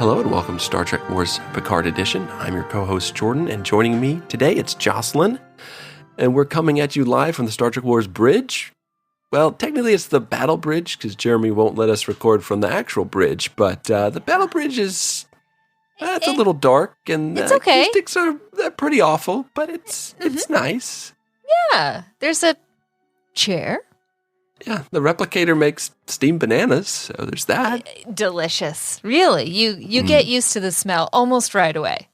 Hello and welcome to Star Trek Wars Picard Edition. I'm your co-host Jordan, and joining me today it's Joselyn, and we're coming at you live from the Star Trek Wars bridge. Well, technically it's the battle bridge because Jeremy won't let us record from the actual bridge, but the battle bridge is it's a little dark and it's okay. Acoustics are pretty awful, but it's nice. Yeah, there's a chair. Yeah, the replicator makes steamed bananas, so there's that. Delicious. Really. You get used to the smell almost right away.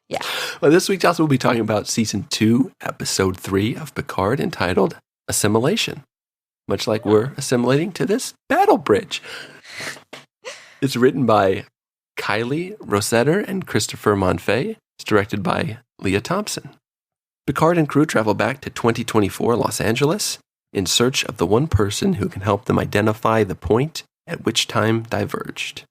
Yeah. Well, this week, Jocelyn will be talking about Season 2, Episode 3 of Picard, entitled Assimilation, much like we're assimilating to this battle bridge. It's written by Kylie Rosetter and Christopher Monfay. It's directed by Leah Thompson. Picard and crew travel back to 2024 Los Angeles in search of the one person who can help them identify the point at which time diverged.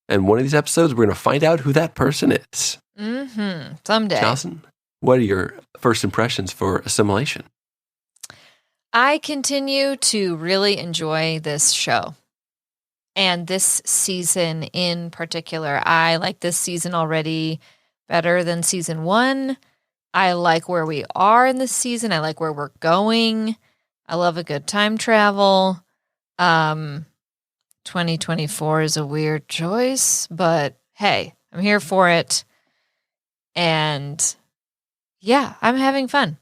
And one of these episodes, we're going to find out who that person is. Someday. Jocelyn, what are your first impressions for Assimilation? I continue to really enjoy this show. And this season in particular. I like this season already better than season 1. I like where we are in this season. I like where we're going. I love a good time travel. 2024 is a weird choice, but hey, I'm here for it. And yeah, I'm having fun.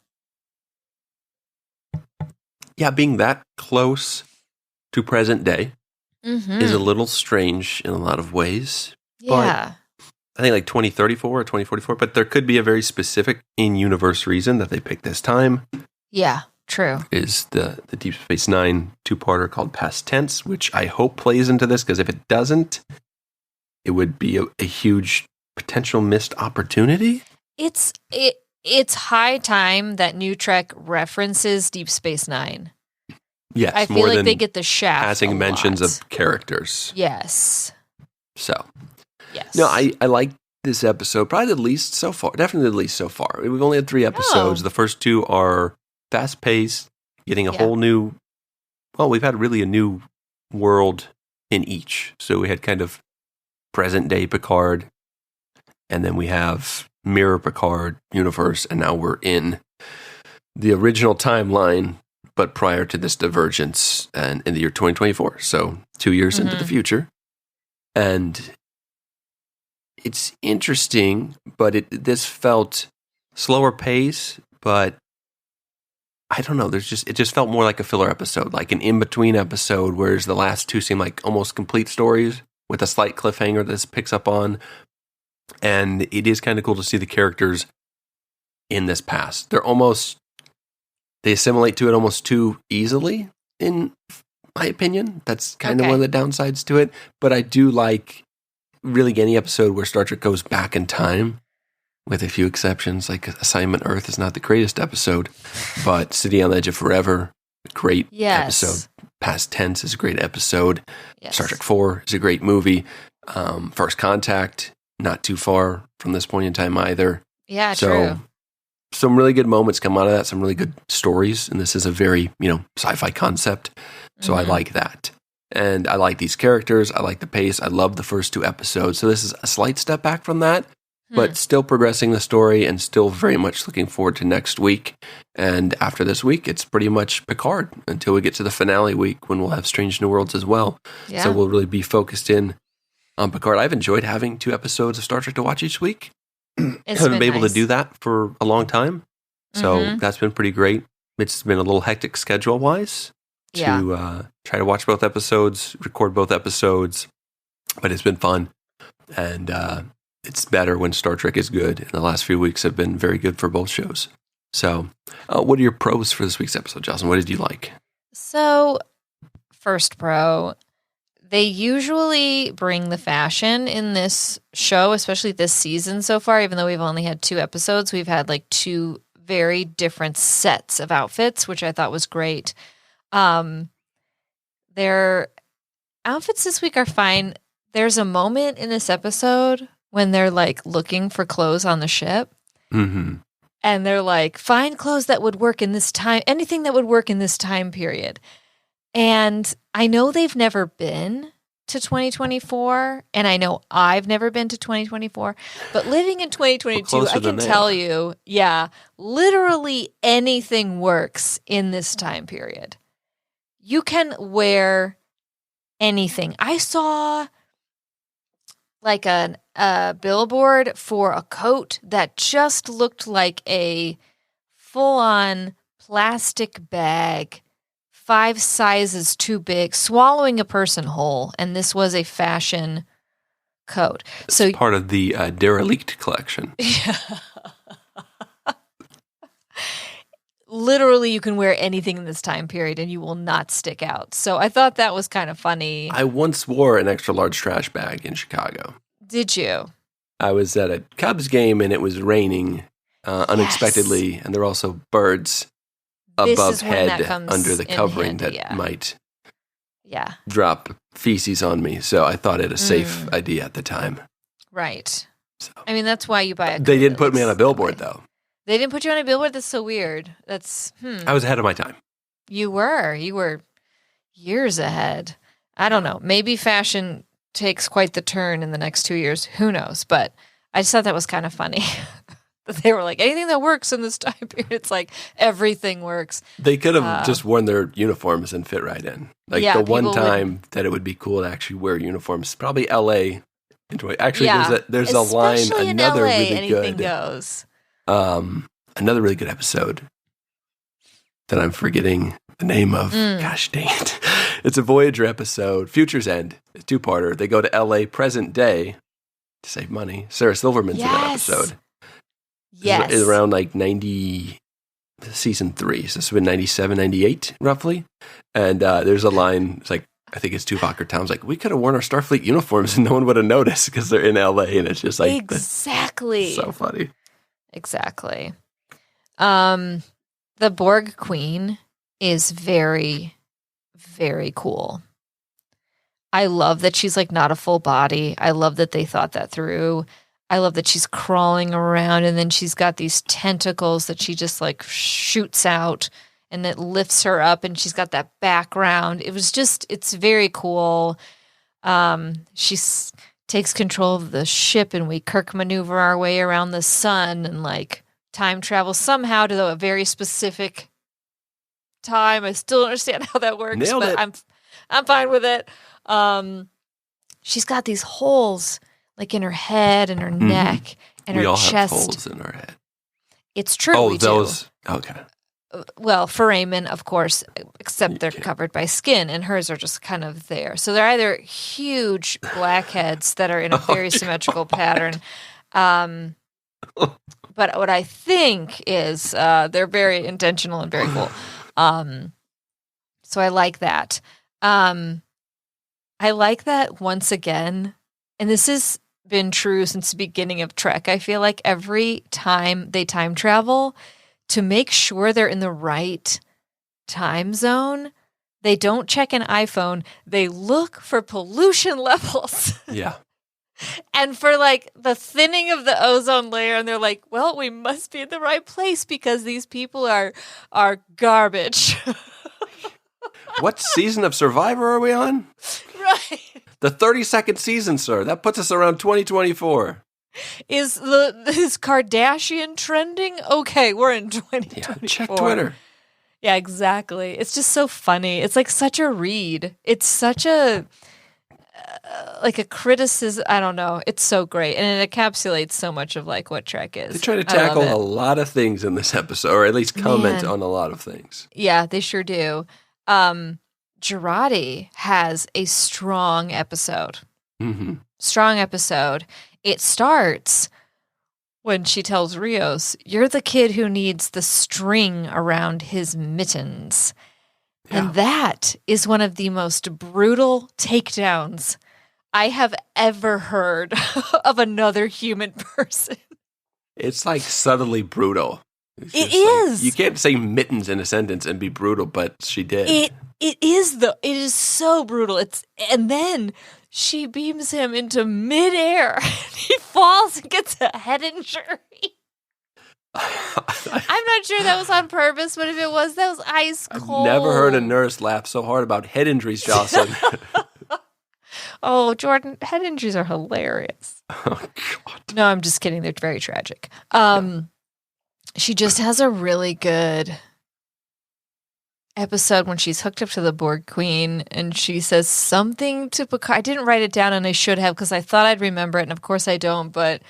Yeah, being that close to present day is a little strange in a lot of ways. Yeah. But I think like 2034 or 2044, but there could be a very specific in-universe reason that they picked this time. Yeah. True. Is the Deep Space Nine two-parter called Past Tense, which I hope plays into this, because if it doesn't, it would be a huge potential missed opportunity. It's high time that New Trek references Deep Space Nine. Yes, I feel like they get the shaft. Passing mentions of characters. Yes. So. Yes. No, I like this episode, probably the least so far. Definitely the least so far. We've only had 3 episodes. The first 2 are fast paced, getting a whole new, well, we've had really a new world in each. So we had kind of present day Picard, and then we have Mirror Picard universe, and now we're in the original timeline, but prior to this divergence and in the year 2024. So 2 years into the future. And it's interesting, but this felt slower pace, but I don't know. It just felt more like a filler episode, like an in-between episode, whereas the last 2 seem like almost complete stories with a slight cliffhanger that this picks up on. And it is kind of cool to see the characters in this past. They assimilate to it almost too easily, in my opinion. That's kind of one of the downsides to it. But I do like really any episode where Star Trek goes back in time. With a few exceptions, like Assignment Earth is not the greatest episode, but City on the Edge of Forever, a great episode. Past Tense is a great episode. Yes. Star Trek 4 is a great movie. First Contact, not too far from this point in time either. Yeah, true. Some really good moments come out of that, some really good stories, and this is a very, sci-fi concept, so I like that. And I like these characters, I like the pace, I love the first 2 episodes, so this is a slight step back from that, but still progressing the story and still very much looking forward to next week. And after this week, it's pretty much Picard until we get to the finale week when we'll have Strange New Worlds as well. Yeah. So we'll really be focused in on Picard. I've enjoyed having 2 episodes of Star Trek to watch each week. Haven't been able to do that for a long time. So that's been pretty great. It's been a little hectic schedule-wise to try to watch both episodes, record both episodes, but it's been fun. And it's better when Star Trek is good. And the last few weeks have been very good for both shows. So what are your pros for this week's episode, Jocelyn? What did you like? So, first pro, they usually bring the fashion in this show, especially this season so far. Even though we've only had 2 episodes, we've had like 2 very different sets of outfits, which I thought was great. Their outfits this week are fine. There's a moment in this episode when they're like looking for clothes on the ship. And they're like, find clothes that would work in this time, anything that would work in this time period. And I know they've never been to 2024, and I know I've never been to 2024, but living in 2022, I can tell you, literally anything works in this time period. You can wear anything. I saw like a billboard for a coat that just looked like a full-on plastic bag, 5 sizes too big, swallowing a person whole, and this was a fashion coat. So it's part of the derelict collection. Yeah. Literally, you can wear anything in this time period and you will not stick out. So I thought that was kind of funny. I once wore an extra large trash bag in Chicago. Did you? I was at a Cubs game and it was raining unexpectedly, and there were also birds above head under the covering that might drop feces on me. So I thought it a safe idea at the time. Right. So. I mean, that's why you buy a coat. They didn't put me on a billboard, though. They didn't put you on a billboard? That's so weird. I was ahead of my time. You were years ahead. I don't know. Maybe fashion takes quite the turn in the next 2 years. Who knows? But I just thought that was kind of funny. They were like, anything that works in this time period, it's like everything works. They could have just worn their uniforms and fit right in. Like the one time that it would be cool to actually wear uniforms, probably L.A. Actually, there's a line, another LA, really anything good. Goes. Another really good episode that I'm forgetting the name of. Gosh dang it. It's a Voyager episode, Future's End, a 2-parter. They go to LA present day to save money. Sarah Silverman's in that episode. Yes. It's around like 90, season 3. So this would be 97, 98, roughly. And there's a line, it's like, I think it's Tuvok or Tom's like, we could have worn our Starfleet uniforms and no one would have noticed because they're in LA. And it's just like, exactly. So funny. Exactly. The Borg Queen is very, very cool. I love that she's like not a full body. I love that they thought that through. I love that she's crawling around and then she's got these tentacles that she just like shoots out and it lifts her up and she's got that background. It's very cool. She takes control of the ship and we Kirk maneuver our way around the sun and like time travel somehow to a very specific time. I still don't understand how that works, but I'm fine with it. She's got these holes like in her head and her neck and her chest. We all have holes in our head. It's true. Oh, those. Okay. Well, foramen, of course, except they're covered by skin, and hers are just kind of there. So they're either huge blackheads that are in a very symmetrical pattern. But what I think is they're very intentional and very cool. So I like that. I like that once again, and this has been true since the beginning of Trek. I feel like every time they time travel, to make sure they're in the right time zone, they don't check an iPhone. They look for pollution levels. Yeah. And for like the thinning of the ozone layer, and they're like, well, we must be in the right place because these people are garbage. What season of Survivor are we on? Right. The 32nd season, sir. That puts us around 2024. Is Kardashian trending? Okay, we're in 2024. Yeah, check Twitter. Yeah, exactly. It's just so funny. It's like such a read. It's such a like a criticism. I don't know. It's so great, and it encapsulates so much of like what Trek is. They try to tackle a lot of things in this episode, or at least comment on a lot of things. Yeah, they sure do. Girardi has a strong episode. Mm-hmm. Strong episode. It starts when she tells Rios, "You're the kid who needs the string around his mittens." Yeah. And that is one of the most brutal takedowns I have ever heard of another human person. It's like subtly brutal. It is. Like, you can't say mittens in a sentence and be brutal, but she did. It is so brutal. And then she beams him into midair. He falls and gets a head injury. I'm not sure that was on purpose, but if it was, that was ice cold. I've never heard a nurse laugh so hard about head injuries, Jocelyn. Oh, Jordan, head injuries are hilarious. Oh, God. No, I'm just kidding. They're very tragic. She just has a really good episode when she's hooked up to the Borg Queen and she says something to Picard. I didn't write it down and I should have because I thought I'd remember it, and of course I don't, but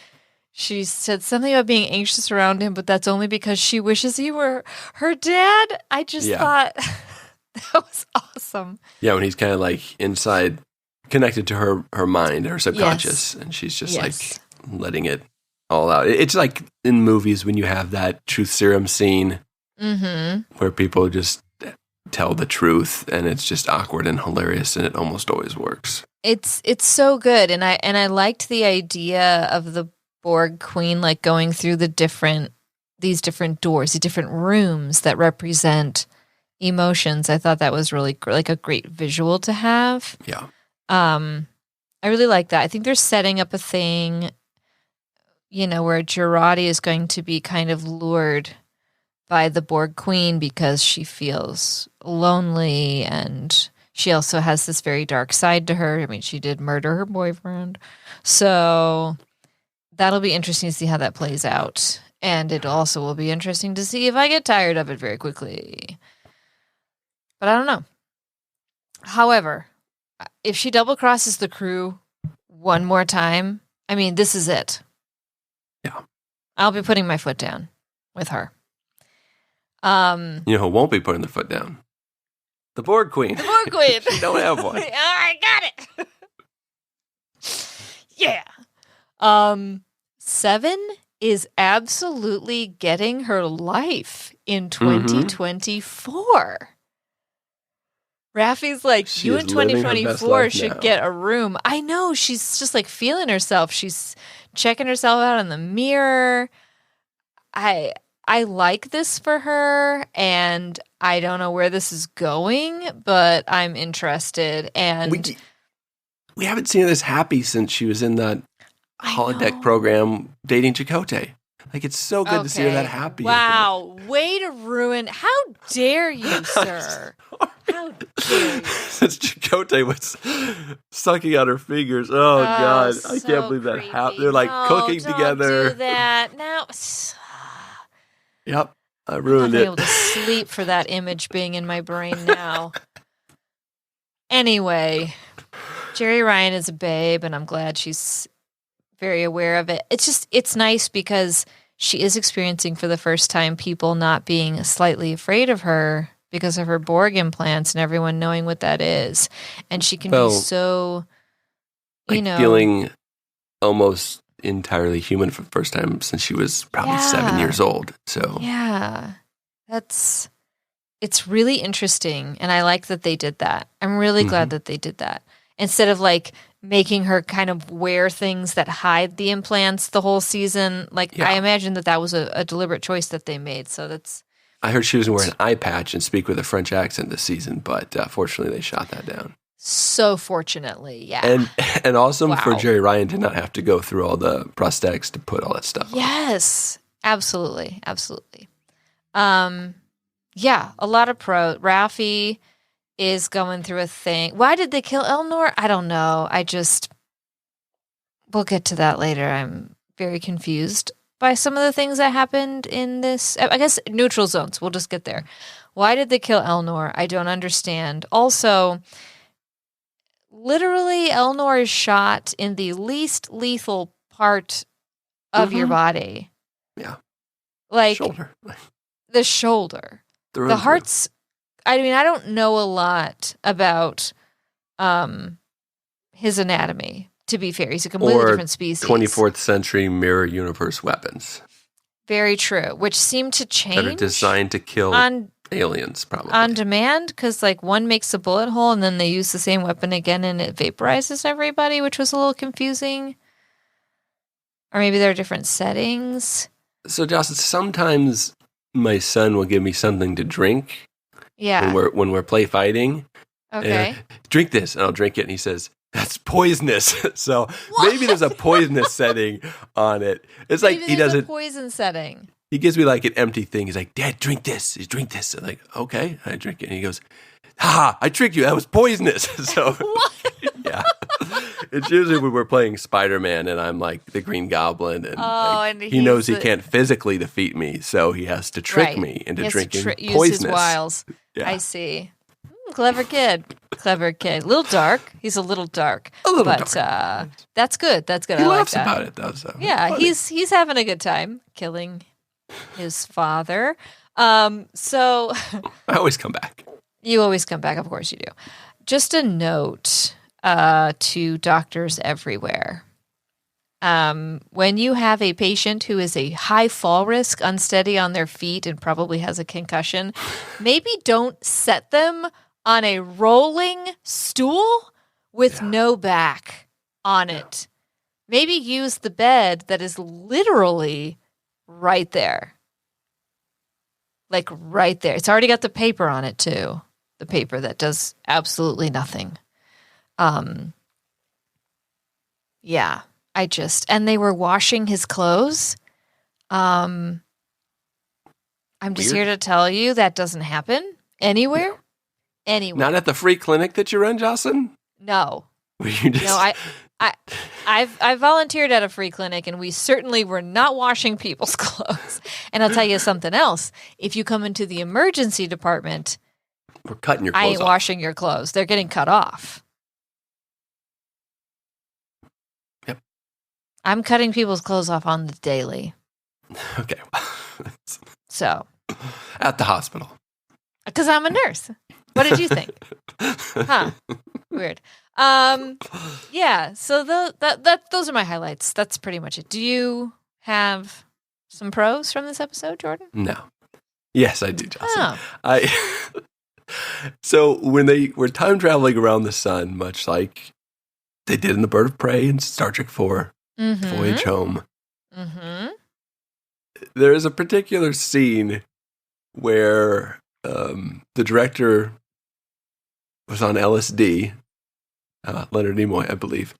she said something about being anxious around him, but that's only because she wishes he were her dad. I just thought that was awesome. Yeah, when he's kind of like inside, connected to her mind, her subconscious, and she's just like letting it all out. It's like in movies when you have that truth serum scene where people just tell the truth and it's just awkward and hilarious, and it almost always works. It's so good, and I liked the idea of the Borg Queen like going through these different doors, these different rooms that represent emotions. I thought that was really like a great visual to have. Yeah. I really like that. I think they're setting up a thing, where Jurati is going to be kind of lured by the Borg Queen because she feels lonely, and she also has this very dark side to her. I mean, she did murder her boyfriend. So that'll be interesting to see how that plays out. And it also will be interesting to see if I get tired of it very quickly. But I don't know. However, if she double crosses the crew one more time, I mean, this is it. Yeah. I'll be putting my foot down with her. Who won't be putting the foot down? The Borg Queen. The Borg Queen. She don't have one. I got it. Yeah. 7 is absolutely getting her life in 2024. Raffi's like, she you in 2024 should get a room. I know. She's just like feeling herself. She's checking herself out in the mirror. I like this for her, and I don't know where this is going, but I'm interested. And we haven't seen her this happy since she was in that holodeck program dating Chakotay. Like, it's so good to see her that happy. Wow. Way to ruin. How dare you, sir? How dare you? Since Chakotay was sucking on her fingers. Oh, God. I can't believe that happened. They're like cooking together. Don't do that. Now. Yep. I ruined it. I'm not able to sleep for that image being in my brain now. Anyway, Jerry Ryan is a babe, and I'm glad she's very aware of it. It's nice because she is experiencing for the first time people not being slightly afraid of her because of her Borg implants and everyone knowing what that is. And she can be so, feeling almost entirely human for the first time since she was probably 7 years old. So yeah, it's really interesting. And I like that they did that. I'm really glad that they did that. Instead of like making her kind of wear things that hide the implants the whole season. I imagine that was a deliberate choice that they made. So that's. I heard she was wearing an eye patch and speak with a French accent this season, but fortunately they shot that down. So fortunately, yeah. And awesome for Jerry Ryan to not have to go through all the prosthetics to put all that stuff on. Yes, absolutely. Absolutely. Yeah, a lot of Raffi is going through a thing. Why did they kill Elnor? I don't know. We'll get to that later. I'm very confused by some of the things that happened in this. I guess neutral zones. We'll just get there. Why did they kill Elnor? I don't understand. Also, literally, Elnor is shot in the least lethal part of your body. Yeah. Like shoulder. The shoulder. The heart's. I mean, I don't know a lot about his anatomy, to be fair. He's a completely different species. 24th century mirror universe weapons. Very true, which seem to change. That are designed to kill aliens, probably. On demand, because one makes a bullet hole and then they use the same weapon again and it vaporizes everybody, which was a little confusing. Or maybe there are different settings. So, Joss, sometimes my son will give me something to drink. Yeah. When we're play fighting. Okay. Drink this, and I'll drink it, and he says, that's poisonous. So maybe there's a poisonous setting on it. It's maybe like he doesn't. A poison setting. He gives me like an empty thing. He's like, Dad, drink this. He's drink this. I'm like, okay. I drink it. And he goes, ha, I tricked you. That was poisonous. So what? Yeah. It's usually when we're playing Spider-Man and I'm like the Green Goblin, and, and he knows he can't physically defeat me, so he has to trick me into drinking poisonous. Use his wiles. Yeah. I see. Clever kid. A little dark. He's a little dark. But that's good. He laughs about it, though. So yeah, he's having a good time killing his father. So I always come back. You always come back. Of course you do. Just a note to doctors everywhere. When you have a patient who is a high fall risk, unsteady on their feet, and probably has a concussion, maybe don't set them on a rolling stool with no back on it. Maybe use the bed that is literally right there. Like right there. It's already got the paper on it too. The paper that does absolutely nothing. Yeah, and they were washing his clothes. I'm just here to tell you that doesn't happen anywhere. No. Anywhere. Not at the free clinic that you run, Jocelyn? No. No, I volunteered at a free clinic, and we certainly were not washing people's clothes. And I'll tell you something else. If you come into the emergency department, we're cutting your clothes I ain't off. Washing your clothes. They're getting cut off. Yep. I'm cutting people's clothes off on the daily. Okay. So. At the hospital. Because I'm a nurse. What did you think? Huh. Weird. Yeah, so those are my highlights. That's pretty much it. Do you have some pros from this episode, Jordan? No. Yes, I do, Jocelyn. So when they were time traveling around the sun, much like they did in The Bird of Prey and Star Trek IV, Voyage Home, there is a particular scene where the director was on LSD, Leonard Nimoy, I believe,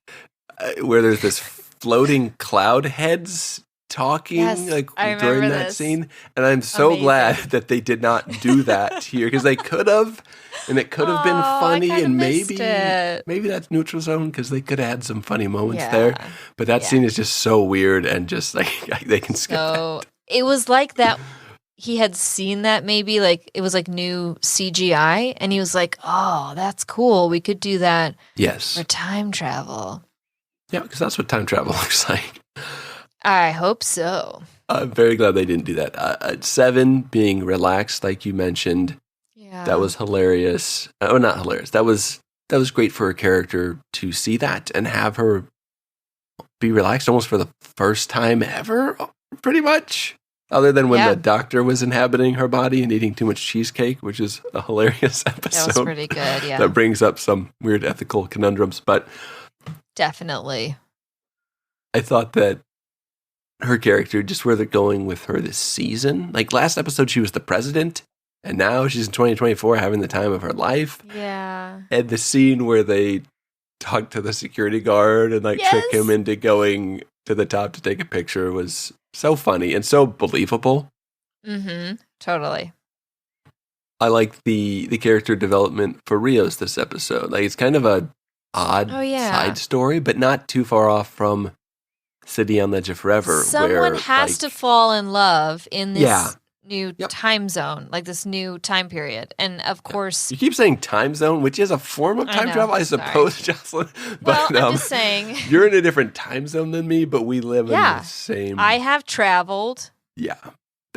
where there's this floating cloud heads talking during that scene. And I'm so glad that they did not do that here, because they could have, and it could have been funny, and maybe that's neutral zone, because they could have had some funny moments there. But that scene is just so weird, and just like they can skip that. It was like that. He had seen that maybe, like, it was like new CGI, and he was like, oh, that's cool. We could do that for time travel. Yeah, because that's what time travel looks like. I hope so. I'm very glad they didn't do that. 7 being relaxed, like you mentioned, that was hilarious. Oh, not hilarious. That was great for her character to see that and have her be relaxed almost for the first time ever, pretty much. Other than when the doctor was inhabiting her body and eating too much cheesecake, which is a hilarious episode. That was pretty good, yeah. That brings up some weird ethical conundrums. But definitely. I thought that her character, just where they're going with her this season. Like last episode, she was the president, and now she's in 2024 having the time of her life. Yeah. And the scene where they talk to the security guard and trick him into going to the top to take a picture was so funny and so believable. Totally. I like the character development for Rios this episode. Like, it's kind of a odd side story, but not too far off from City on the Edge of Forever. Someone has to fall in love in this new time zone, like this new time period. And of course... You keep saying time zone, which is a form of time travel, I suppose, Jocelyn. But I'm just saying... You're in a different time zone than me, but we live in the same... I have traveled... Yeah.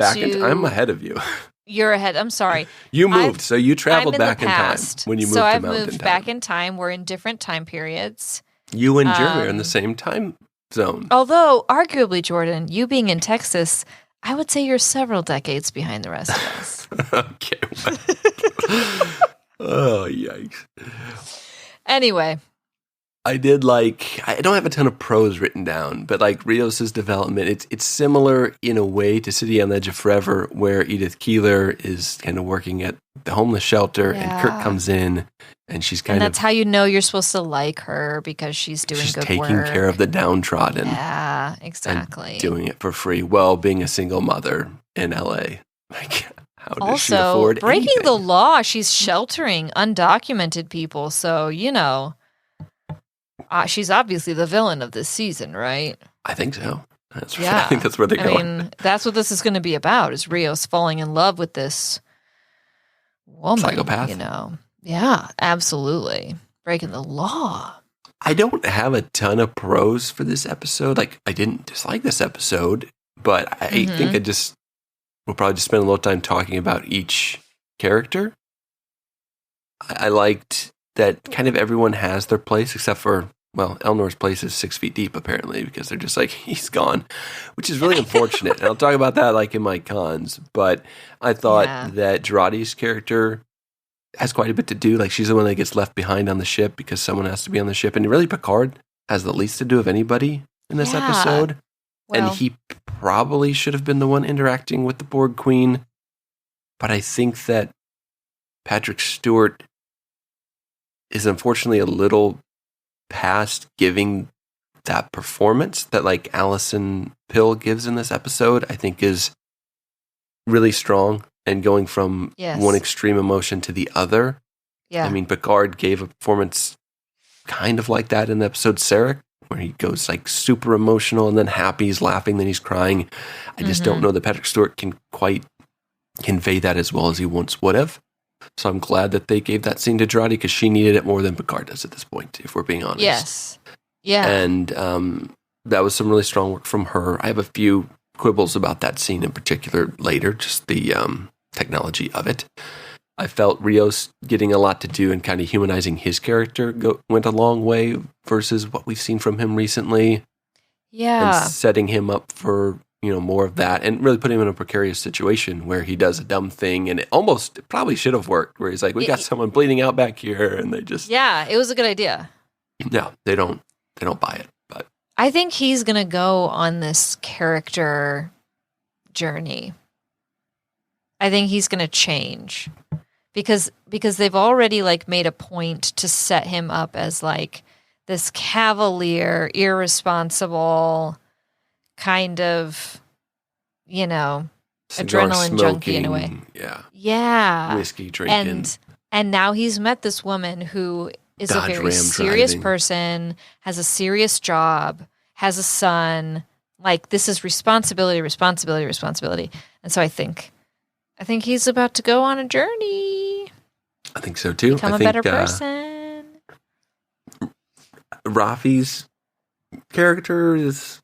I'm ahead of you. You're ahead. I'm sorry. You moved, so you traveled back in time when you moved to Mountain Time. So I've moved back in time. We're in different time periods. You and Jeremy are in the same time zone. Although, arguably, Jordan, you being in Texas, I would say you're several decades behind the rest of us. Okay. Oh, yikes. Anyway. I don't have a ton of pros written down, but like Rios' development, it's similar in a way to City on the Edge of Forever, where Edith Keeler is kind of working at the homeless shelter and Kirk comes in and she's kind of... And that's how you know you're supposed to like her, because she's doing good work. She's taking care of the downtrodden. Yeah, exactly. And doing it for free while being a single mother in LA. Like, how does she also, afford breaking anything? the law, she's sheltering undocumented people, so, you know... she's obviously the villain of this season, right? I think so. I think that's where they're going. I mean, that's what this is going to be about, is Rios falling in love with this woman. Psychopath. Yeah, absolutely. Breaking the law. I don't have a ton of pros for this episode. Like, I didn't dislike this episode, but I think we'll probably just spend a little time talking about each character. I liked that kind of everyone has their place, except for, well, Elnor's place is 6 feet deep, apparently, because they're just like, he's gone, which is really unfortunate. And I'll talk about that, like, in my cons. But I thought that Girardi's character has quite a bit to do. Like, she's the one that gets left behind on the ship because someone has to be on the ship. And really, Picard has the least to do of anybody in this episode. Well, and he probably should have been the one interacting with the Borg Queen. But I think that Patrick Stewart is unfortunately a little past giving that performance that, like, Alison Pill gives in this episode. I think is really strong and going from one extreme emotion to the other. Yeah. I mean, Picard gave a performance kind of like that in the episode Sarek, where he goes like super emotional and then happy, he's laughing, then he's crying. I just don't know that Patrick Stewart can quite convey that as well as he once would have. So I'm glad that they gave that scene to Girardi because she needed it more than Picard does at this point, if we're being honest. Yes. Yeah. And that was some really strong work from her. I have a few quibbles about that scene in particular later, just the technology of it. I felt Rios getting a lot to do and kind of humanizing his character went a long way versus what we've seen from him recently. Yeah. And setting him up for, more of that and really putting him in a precarious situation where he does a dumb thing and it probably should have worked, where he's like, we got someone bleeding out back here, and they just... Yeah, it was a good idea. No, they don't buy it, but... I think he's going to go on this character journey. I think he's going to change because they've already like made a point to set him up as like this cavalier, irresponsible kind of, Cigar adrenaline smoking, junkie in a way. Yeah. Yeah. Whiskey drinking. And now he's met this woman who is Dodge a very Ram serious driving. person, has a serious job, has a son. Like, this is responsibility. And so I think he's about to go on a journey. I think so too. Become a better person. Rafi's character is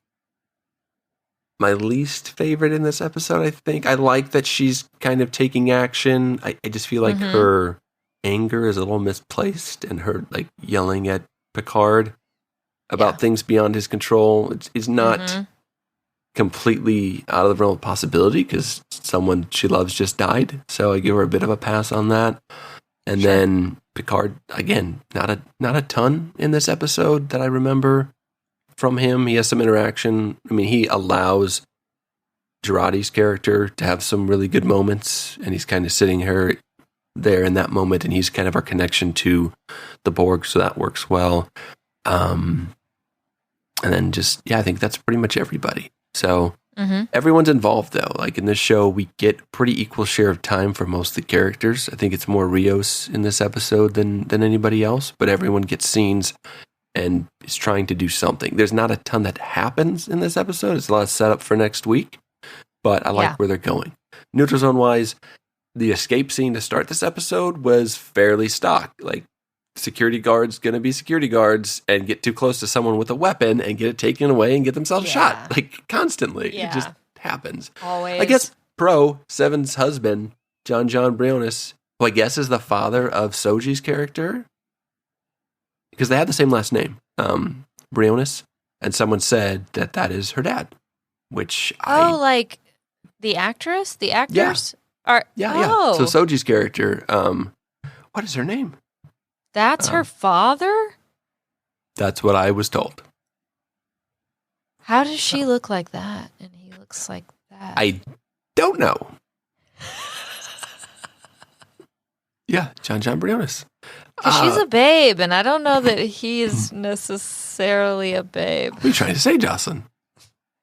my least favorite in this episode, I think. I like that she's kind of taking action. I just feel like her anger is a little misplaced, and her like yelling at Picard about things beyond his control is not completely out of the realm of possibility, because someone she loves just died. So I give her a bit of a pass on that. And then Picard, again, not a ton in this episode that I remember from him. He has some interaction. I mean, he allows Girardi's character to have some really good moments, and he's kind of sitting her there in that moment, and he's kind of our connection to the Borg, so that works well. And then I think that's pretty much everybody. So everyone's involved, though. Like in this show, we get pretty equal share of time for most of the characters. I think it's more Rios in this episode than anybody else, but everyone gets scenes and is trying to do something. There's not a ton that happens in this episode. It's a lot of setup for next week, but I like where they're going. Neutral Zone-wise, the escape scene to start this episode was fairly stock. Like, security guards going to be security guards and get too close to someone with a weapon and get it taken away and get themselves shot. Like, constantly. It just happens. Always. I guess Seven's husband, John Briones, who I guess is the father of Soji's character, because they had the same last name, Briones, and someone said that is her dad, which like the actress? The actors? Yeah. So Soji's character, what is her name? That's her father? That's what I was told. How does she look like that? And he looks like that. I don't know. Yeah, John Briones. Because she's a babe, and I don't know that he is necessarily a babe. What are you trying to say, Jocelyn?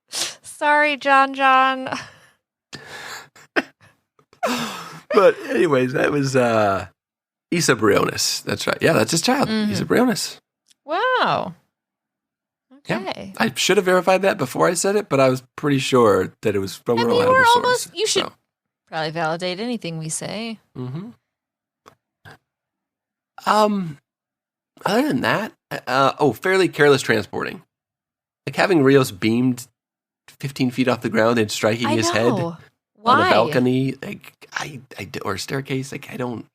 Sorry, John. But anyways, that was Issa Briones. That's right. Yeah, that's his child. Issa Briones. Wow. Okay. Yeah. I should have verified that before I said it, but I was pretty sure that it was from a reliable source. You should probably validate anything we say. Mm-hmm. Other than that, fairly careless transporting. Like having Rios beamed 15 feet off the ground and striking his head on a balcony, or a staircase. Like, I don't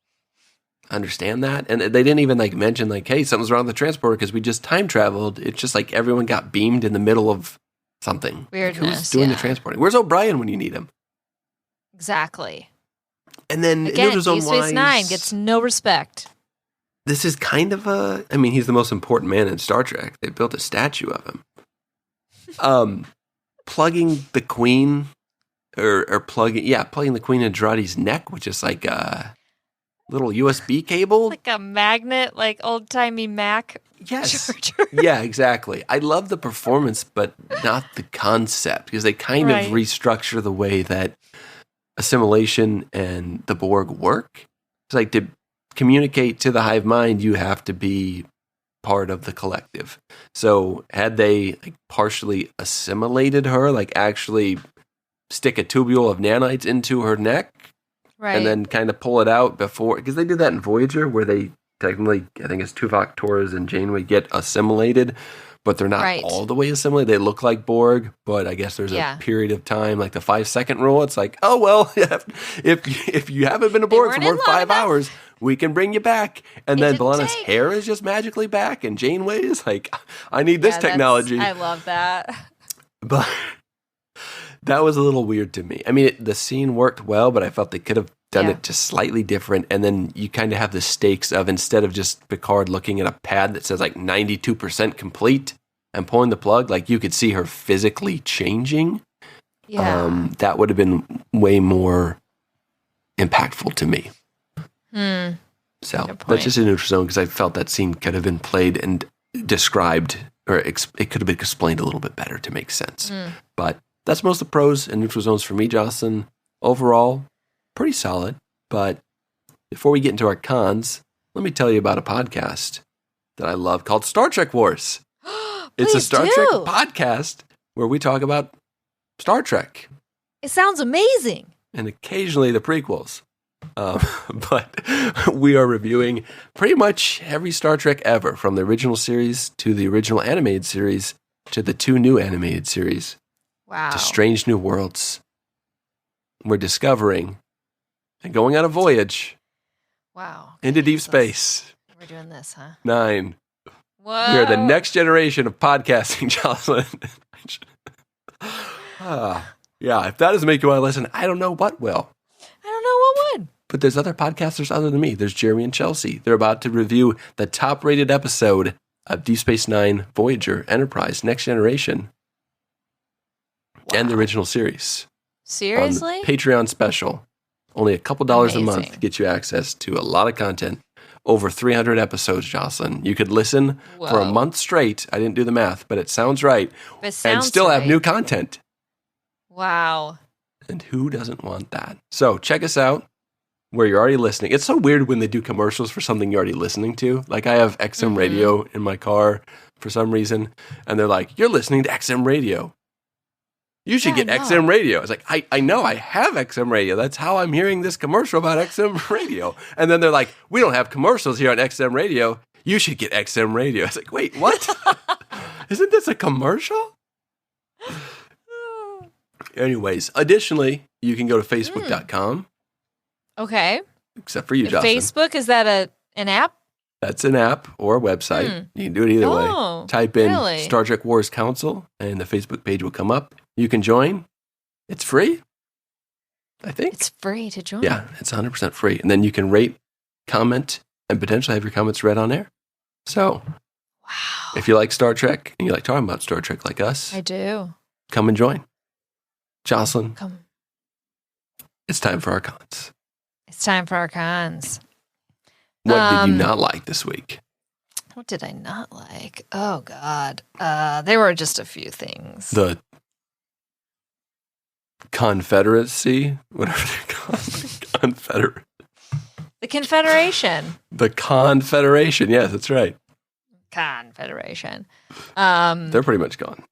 understand that. And they didn't even mention hey, something's wrong with the transporter because we just time traveled. It's just everyone got beamed in the middle of something. Weirdness. Who's doing the transporting? Where's O'Brien when you need him? Exactly. And then again, Deep Space Nine gets no respect. This is kind of he's the most important man in Star Trek. They built a statue of him. Plugging the Queen, or plugging the Queen in Girardi's neck, which is like a little USB cable. Like a magnet, like old-timey Mac. Yes. Yeah, exactly. I love the performance, but not the concept, because they kind of restructure the way that Assimilation and the Borg work. It's to communicate to the hive mind, you have to be part of the collective. So had they partially assimilated her, actually stick a tubule of nanites into her neck, and then kind of pull it out before, because they did that in Voyager, where they technically, I think it's Tuvok, Torres, and Janeway get assimilated, but they're not all the way assimilated. They look like Borg, but I guess there's a period of time, the 5-second rule. It's oh, well, if you haven't been a Borg for more than 5 hours, we can bring you back. And then B'Elanna's hair is just magically back, and Janeway is I need this technology. I love that. But that was a little weird to me. I mean, the scene worked well, but I felt they could have done it just slightly different. And then you kind of have the stakes of, instead of just Picard looking at a pad that says 92% complete and pulling the plug, you could see her physically changing. Yeah. That would have been way more impactful to me. So that's just an neutral zone, because I felt that scene could have been played and described, or it could have been explained a little bit better to make sense. But that's most of the pros and neutral zones for me, Jocelyn. Overall, pretty solid. But before we get into our cons, let me tell you about a podcast that I love called Star Trek Wars. It's a Star Trek podcast where we talk about Star Trek. It sounds amazing. And occasionally the prequels. But we are reviewing pretty much every Star Trek ever, from the original series to the original animated series to the 2 new animated series. Wow. To Strange New Worlds. We're discovering and going on a voyage. Wow. Into deep space. We're doing this, huh? 9. Whoa. We are the next generation of podcasting, Jocelyn. Yeah, if that doesn't make you want to listen, I don't know what will. I don't know what would. But there's other podcasters other than me. There's Jeremy and Chelsea. They're about to review the top-rated episode of Deep Space Nine, Voyager, Enterprise, Next Generation, and the original series. Seriously? On the Patreon special. Only a couple dollars a month to get you access to a lot of content. Over 300 episodes, Jocelyn. You could listen for a month straight. I didn't do the math, but it sounds right. It sounds and still have new content. Wow. And who doesn't want that? So check us out where you're already listening. It's so weird when they do commercials for something you're already listening to. I have XM radio in my car for some reason, and they're like, you're listening to XM radio. You should get XM radio. It's I know I have XM radio. That's how I'm hearing this commercial about XM radio. And then they're like, we don't have commercials here on XM radio. You should get XM radio. It's wait, what? Isn't this a commercial? Anyways, additionally, you can go to facebook.com. Okay. Except for you, Jocelyn. Facebook, is that an app? That's an app or a website. You can do it either way. Type in Star Trek Wars Council, and the Facebook page will come up. You can join. It's free, I think. It's free to join. Yeah, it's 100% free. And then you can rate, comment, and potentially have your comments read on air. So, if you like Star Trek, and you like talking about Star Trek like us, I do. Come and join. Jocelyn, come. It's time for our cons. It's time for our cons. What did you not like this week? What did I not like? Oh, God. There were just a few things. The Confederacy? Whatever they're called. The Confederation. The Confederation. Yes, that's right. Confederation. They're pretty much gone.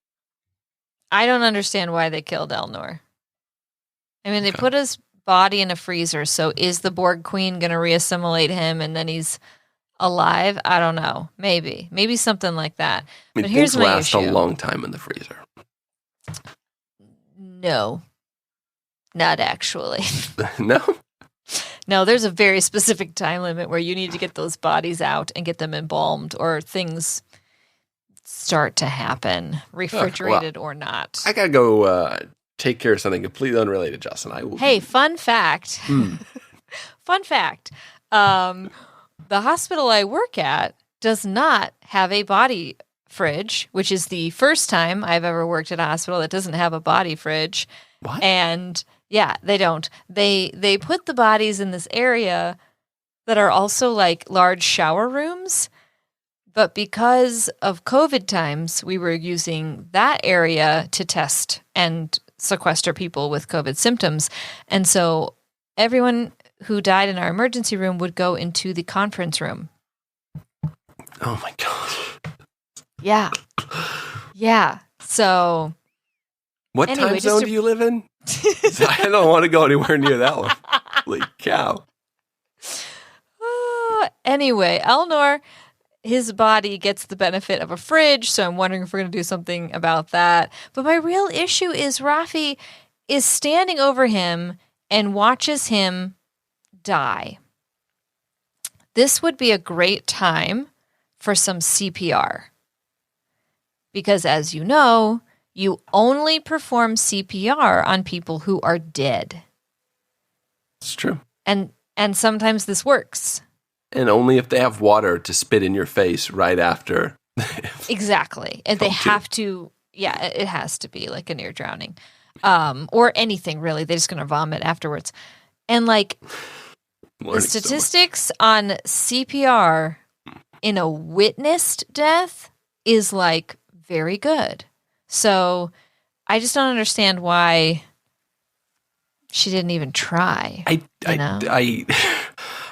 I don't understand why they killed Elnor. I mean, they put his body in a freezer, so is the Borg Queen going to reassimilate him and then he's alive? I don't know. Maybe something like that. I mean, but here's my last issue. a long time in the freezer. No. Not actually. No? No, there's a very specific time limit where you need to get those bodies out and get them embalmed or things start to happen, refrigerated or not. I got to go take care of something completely unrelated, Jocelyn. Hey, fun fact. Fun fact. The hospital I work at does not have a body fridge, which is the first time I've ever worked at a hospital that doesn't have a body fridge. What? And yeah, they don't. They put the bodies in this area that are also like large shower rooms. But because of COVID times, we were using that area to test and sequester people with COVID symptoms. And so everyone who died in our emergency room would go into the conference room. Oh my gosh. Yeah. Yeah. So what time zone do you live in? I don't want to go anywhere near that one. Holy cow. Anyway, Elnor, his body gets the benefit of a fridge, so I'm wondering if we're going to do something about that. But my real issue is Raffi is standing over him and watches him die. This would be a great time for some CPR. Because as you know, you only perform CPR on people who are dead. It's true. And sometimes this works. And only if they have water to spit in your face right after. Exactly. And they have to, yeah, it has to be like a near drowning. Or anything really. They're just going to vomit afterwards. And like the statistics on CPR in a witnessed death is like very good. So I just don't understand why she didn't even try.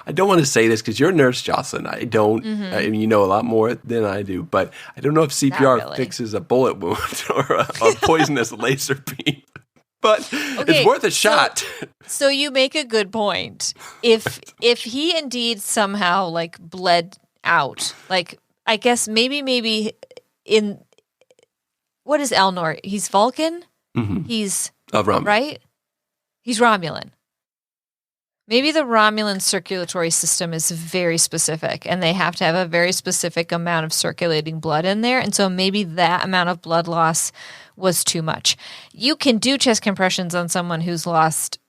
I don't want to say this because you're a nurse, Jocelyn. I don't. Mm-hmm. I mean, you know a lot more than I do, but I don't know if CPR fixes a bullet wound or a poisonous laser beam. But it's worth a shot. So you make a good point. If he indeed somehow like bled out, like I guess maybe in what is Elnor? He's Vulcan. Mm-hmm. He's Romulan, right? He's Romulan. Maybe the Romulan circulatory system is very specific, and they have to have a very specific amount of circulating blood in there, and so maybe that amount of blood loss was too much. You can do chest compressions on someone who's lost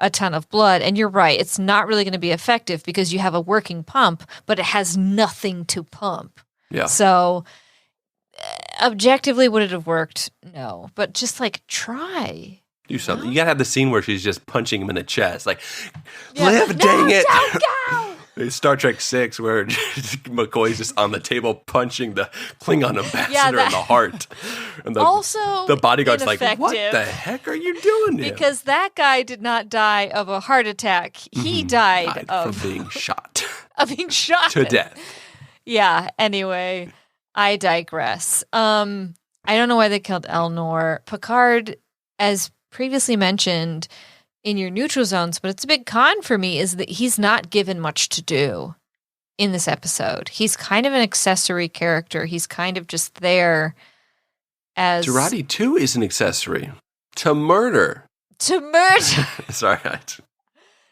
a ton of blood, and you're right, it's not really going to be effective because you have a working pump, but it has nothing to pump. Yeah. So objectively, would it have worked? No, but just like try. Do something. You gotta have the scene where she's just punching him in the chest, like, live, dang it! Don't go! It's Star Trek 6, where McCoy's just on the table punching the Klingon ambassador in the heart, and the bodyguard's like, "What the heck are you doing here?" Because that guy did not die of a heart attack; he died of from being shot, of being shot to death. Yeah. Anyway, I digress. I don't know why they killed Elnor. Picard, as previously mentioned in your neutral zones, but it's a big con for me, is that he's not given much to do in this episode. He's kind of an accessory character. He's kind of just there as... Jurati, too, is an accessory. To murder. Sorry.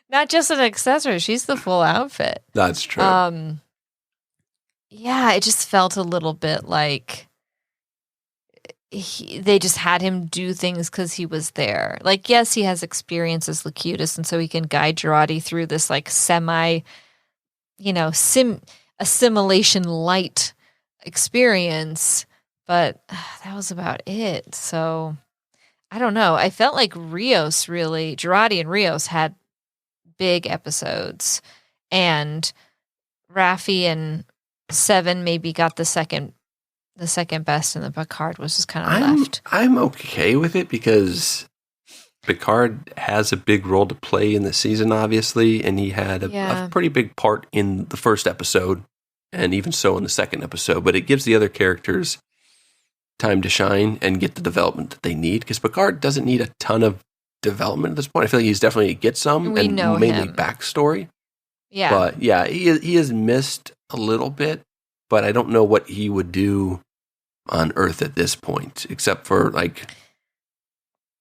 Not just an accessory. She's the full outfit. That's true. Yeah, it just felt a little bit like... they just had him do things because he was there. Like, yes, he has experience as Locutus, and so he can guide Jurati through this, like, assimilation light experience, but that was about it. So, I don't know. I felt like Jurati and Rios had big episodes, and Raffi and Seven maybe got the second best, and the Picard was just kind of left. I'm okay with it because Picard has a big role to play in the season, obviously, and he had a pretty big part in the first episode. and even so in the second episode. But it gives the other characters time to shine and get the development that they need, because Picard doesn't need a ton of development at this point. I feel like he's definitely get some, We and know mainly him. Backstory. Yeah. But yeah, he has missed a little bit, but I don't know what he would do on Earth at this point, except for like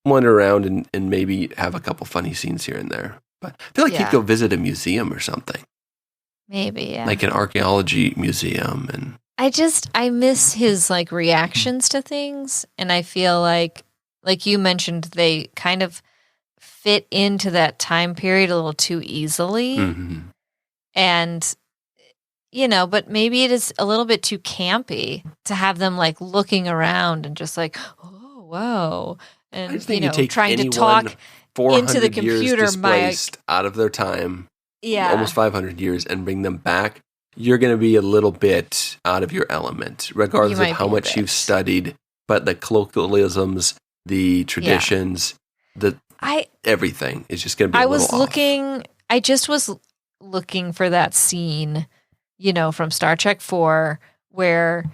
wander around and maybe have a couple funny scenes here and there. But I feel like he'd go visit a museum or something. Maybe, yeah. Like an archaeology museum. And I miss his like reactions to things, and I feel like you mentioned, they kind of fit into that time period a little too easily. Mm-hmm. And, but maybe it is a little bit too campy to have them like looking around and just like, oh, wow. And, trying to talk into the computer displaced out of their time, yeah, almost 500 years, and bring them back. You're going to be a little bit out of your element, regardless of how much you've studied. But the colloquialisms, the traditions, everything is just going to be I just was looking for that scene, from Star Trek 4 where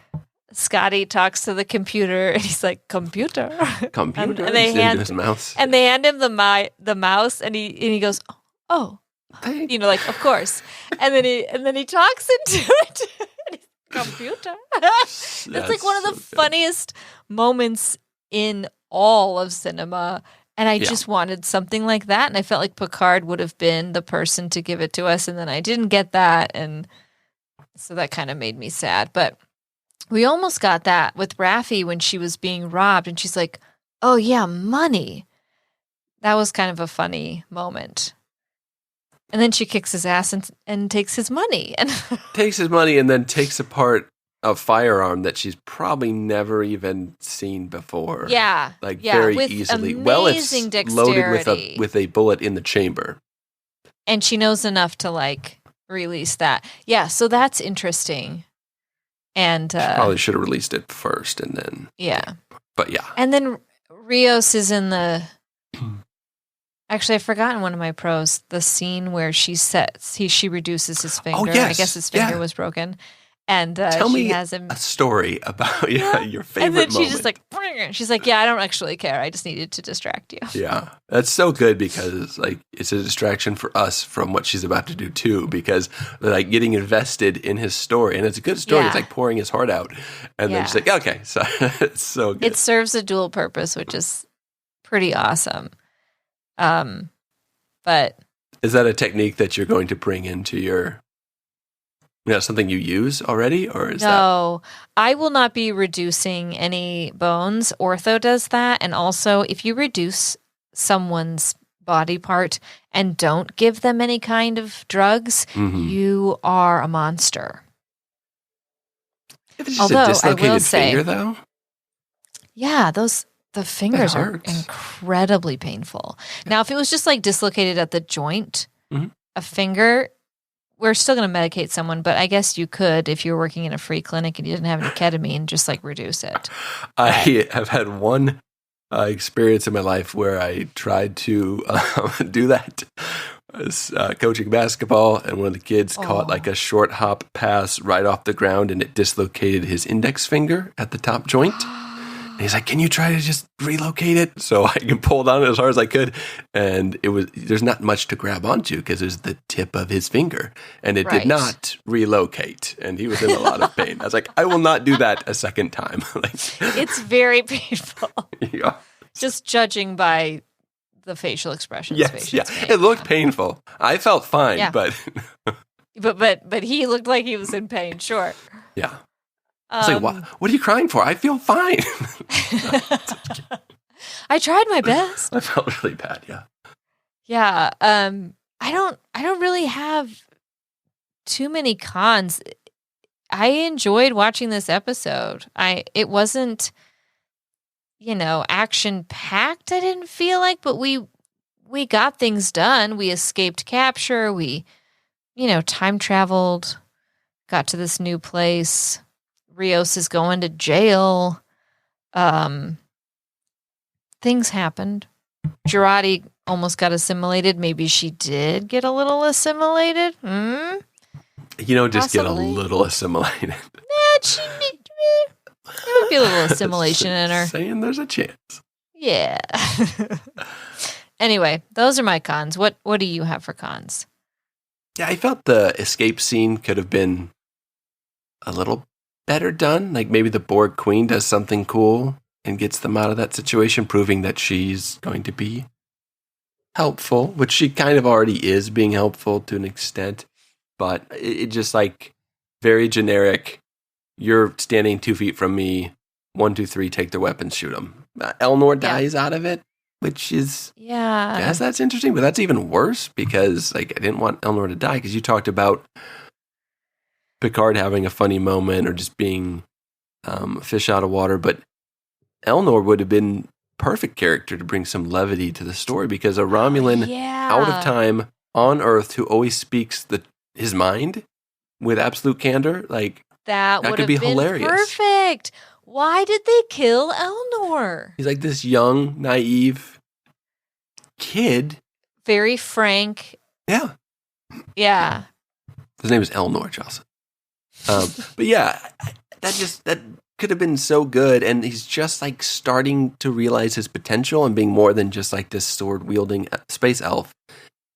Scotty talks to the computer and he's like, computer. And they hand his mouse. And they hand him the mouse, and he goes, oh, like, of course. And then he talks into it. Computer. That's like one of the funniest moments in all of cinema. And I just wanted something like that. And I felt like Picard would have been the person to give it to us. And then I didn't get that. And so that kind of made me sad. But we almost got that with Raffi when she was being robbed. And she's like, oh, yeah, money. That was kind of a funny moment. And then she kicks his ass and takes his money. And takes his money and then takes apart a firearm that she's probably never even seen before. Yeah. Very with easily. Amazing It's dexterity. loaded with a bullet in the chamber. And she knows enough to like release that. Yeah, so that's interesting. And she probably should have released it first and then. Yeah. But yeah. And then Rios is in the actually, I've forgotten one of my pros, the scene where she reduces his finger. Oh, yes. I guess his finger was broken. And tell me has him a story about your favorite and then moment. she's just like, she's like, yeah, I don't actually care. I just needed to distract you. Yeah, that's so good because like it's a distraction for us from what she's about to do too. Because like getting invested in his story, and it's a good story. Yeah. It's like pouring his heart out, and then she's like, okay, so it's so good. It serves a dual purpose, which is pretty awesome. But is that a technique that you're going to bring into your? Something you use already, or is no, I will not be reducing any bones. Ortho does that. And also, if you reduce someone's body part and don't give them any kind of drugs, you are a monster. If it's just a dislocated finger, though? Yeah, the fingers are incredibly painful. Now, if it was just like dislocated at the joint, a finger, we're still going to medicate someone, but I guess you could, if you were working in a free clinic and you didn't have any ketamine, just like reduce it. I have had one experience in my life where I tried to do that. I was coaching basketball, and one of the kids caught like a short hop pass right off the ground, and it dislocated his index finger at the top joint. And he's like, can you try to just relocate it? So I pulled on it as hard as I could. And there's not much to grab onto because it was the tip of his finger. And it did not relocate. And he was in a lot of pain. I was like, I will not do that a second time. It's very painful. Yeah. Just judging by the facial expressions. Yes, it looked painful. I felt fine, but. but he looked like he was in pain, sure. Yeah. I was like, what are you crying for? I feel fine. I tried my best. I felt really bad, yeah. Yeah. I don't really have too many cons. I enjoyed watching this episode. It wasn't, action packed, I didn't feel like, but we got things done. We escaped capture. We, time traveled, got to this new place. Rios is going to jail. Things happened. Jurati almost got assimilated. Maybe she did get a little assimilated. You don't just Possibly. get a little assimilated. There would be a little assimilation in her. Saying there's a chance. Yeah. Anyway, those are my cons. What do you have for cons? Yeah, I felt the escape scene could have been a little better done. Like maybe the Borg Queen does something cool and gets them out of that situation, proving that she's going to be helpful, which she kind of already is being helpful to an extent. But it just like very generic. You're standing 2 feet from me. 1, 2, 3, take their weapons, shoot them. Elnor dies out of it, which is, yes, that's interesting. But that's even worse because like I didn't want Elnor to die because you talked about Picard having a funny moment or just being fish out of water. But Elnor would have been perfect character to bring some levity to the story because a Romulan out of time on Earth who always speaks his mind with absolute candor, like that would could have be been hilarious. Perfect. Why did they kill Elnor? He's like this young, naive kid. Very frank. Yeah. Yeah. His name is Elnor, Joselyn. But yeah, that could have been so good. And he's just like starting to realize his potential and being more than just like this sword wielding space elf.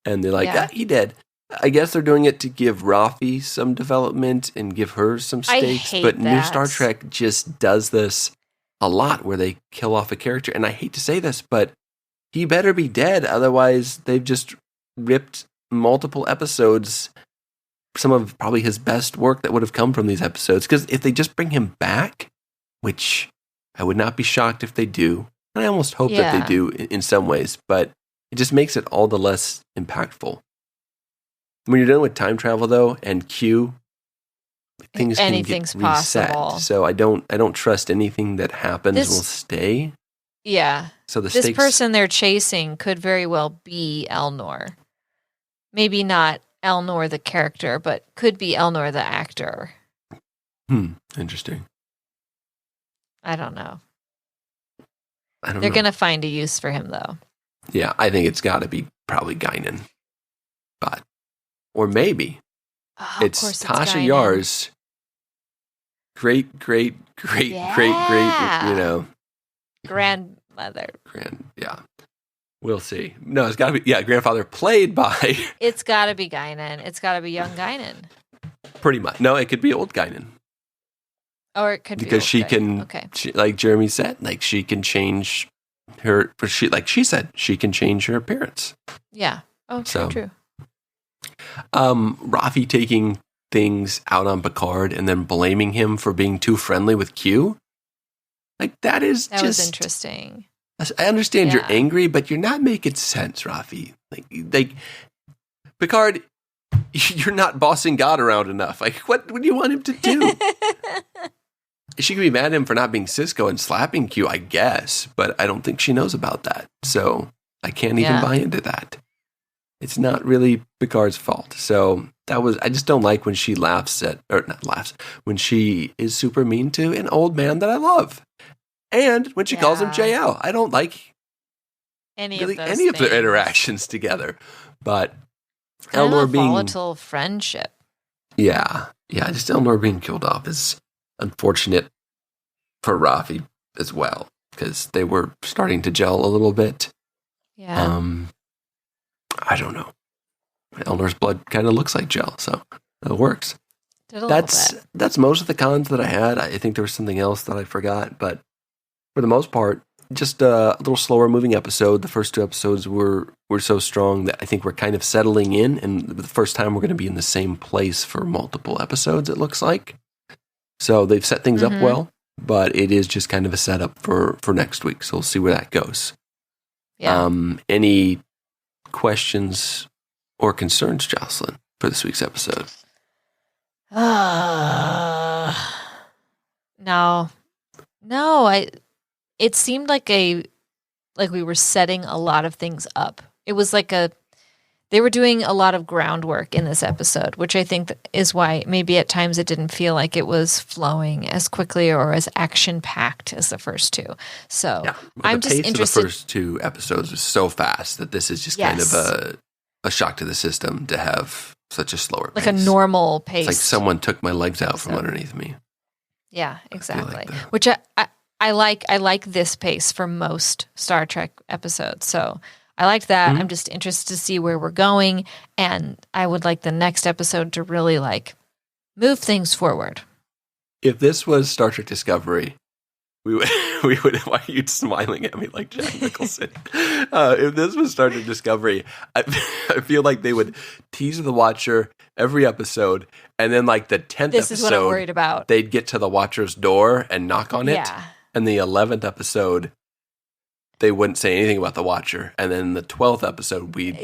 And they're like, he did. I guess they're doing it to give Rafi some development and give her some stakes. But New Star Trek just does this a lot where they kill off a character. And I hate to say this, but he better be dead. Otherwise, they've just ripped multiple episodes, some of probably his best work that would have come from these episodes. Because if they just bring him back, which I would not be shocked if they do, and I almost hope that they do in some ways, but it just makes it all the less impactful. When you're dealing with time travel, though, and Q, things can get reset. Possible. So I don't trust anything that happens will stay. Yeah. So this person they're chasing could very well be Elnor. Maybe not Elnor the character, but could be Elnor the actor. Interesting. I don't know. They're going to find a use for him, though. Yeah, I think it's got to be probably Guinan. But, or maybe it's Tasha Yar's great, you know. Grandmother. We'll see. No, it's got to be, grandfather played by. It's got to be Guinan. It's got to be young Guinan. Pretty much. No, it could be old Guinan. Or it could be because she Guinan. can, like Jeremy said, like she can change her, like she said, she can change her appearance. Yeah. Oh, true. Rafi taking things out on Picard and then blaming him for being too friendly with Q. Like that was interesting. I understand you're angry, but you're not making sense, Rafi. Like Picard, you're not bossing God around enough. Like what do you want him to do? She could be mad at him for not being Cisco and slapping Q, I guess, but I don't think she knows about that. So I can't even buy into that. It's not really Picard's fault. So I just don't like when she when she is super mean to an old man that I love. And when she calls him JL, I don't like any of their interactions together. But Elnor being volatile friendship. Yeah. Just Elnor being killed off is unfortunate for Rafi as well because they were starting to gel a little bit. Yeah. I don't know. Elnor's blood kind of looks like gel, so it works. That's most of the cons that I had. I think there was something else that I forgot, but for the most part, just a little slower moving episode. The first 2 episodes were so strong that I think we're kind of settling in, and the first time we're going to be in the same place for multiple episodes, it looks like. So they've set things up well, but it is just kind of a setup for next week. So we'll see where that goes. Yeah. Any questions or concerns, Joselyn, for this week's episode? No. It seemed like we were setting a lot of things up. It was like they were doing a lot of groundwork in this episode, which I think is why maybe at times it didn't feel like it was flowing as quickly or as action-packed as the first 2. So I'm just interested. The first 2 episodes was so fast that this is just kind of a shock to the system to have such a slower like pace. a normal pace. It's like someone took my legs out from underneath me. Yeah, exactly. Like Which I like. I like this pace for most Star Trek episodes. So I liked that. I'm just interested to see where we're going, and I would like the next episode to really like move things forward. If this was Star Trek Discovery, we would. Why are you smiling at me like Jack Nicholson? If this was Star Trek Discovery, I feel like they would tease the Watcher every episode, and then like the 10th This episode, is what I'm worried about. They'd get to the Watcher's door and knock on it. Yeah. And the 11th episode, they wouldn't say anything about the Watcher. And then the 12th episode, we'd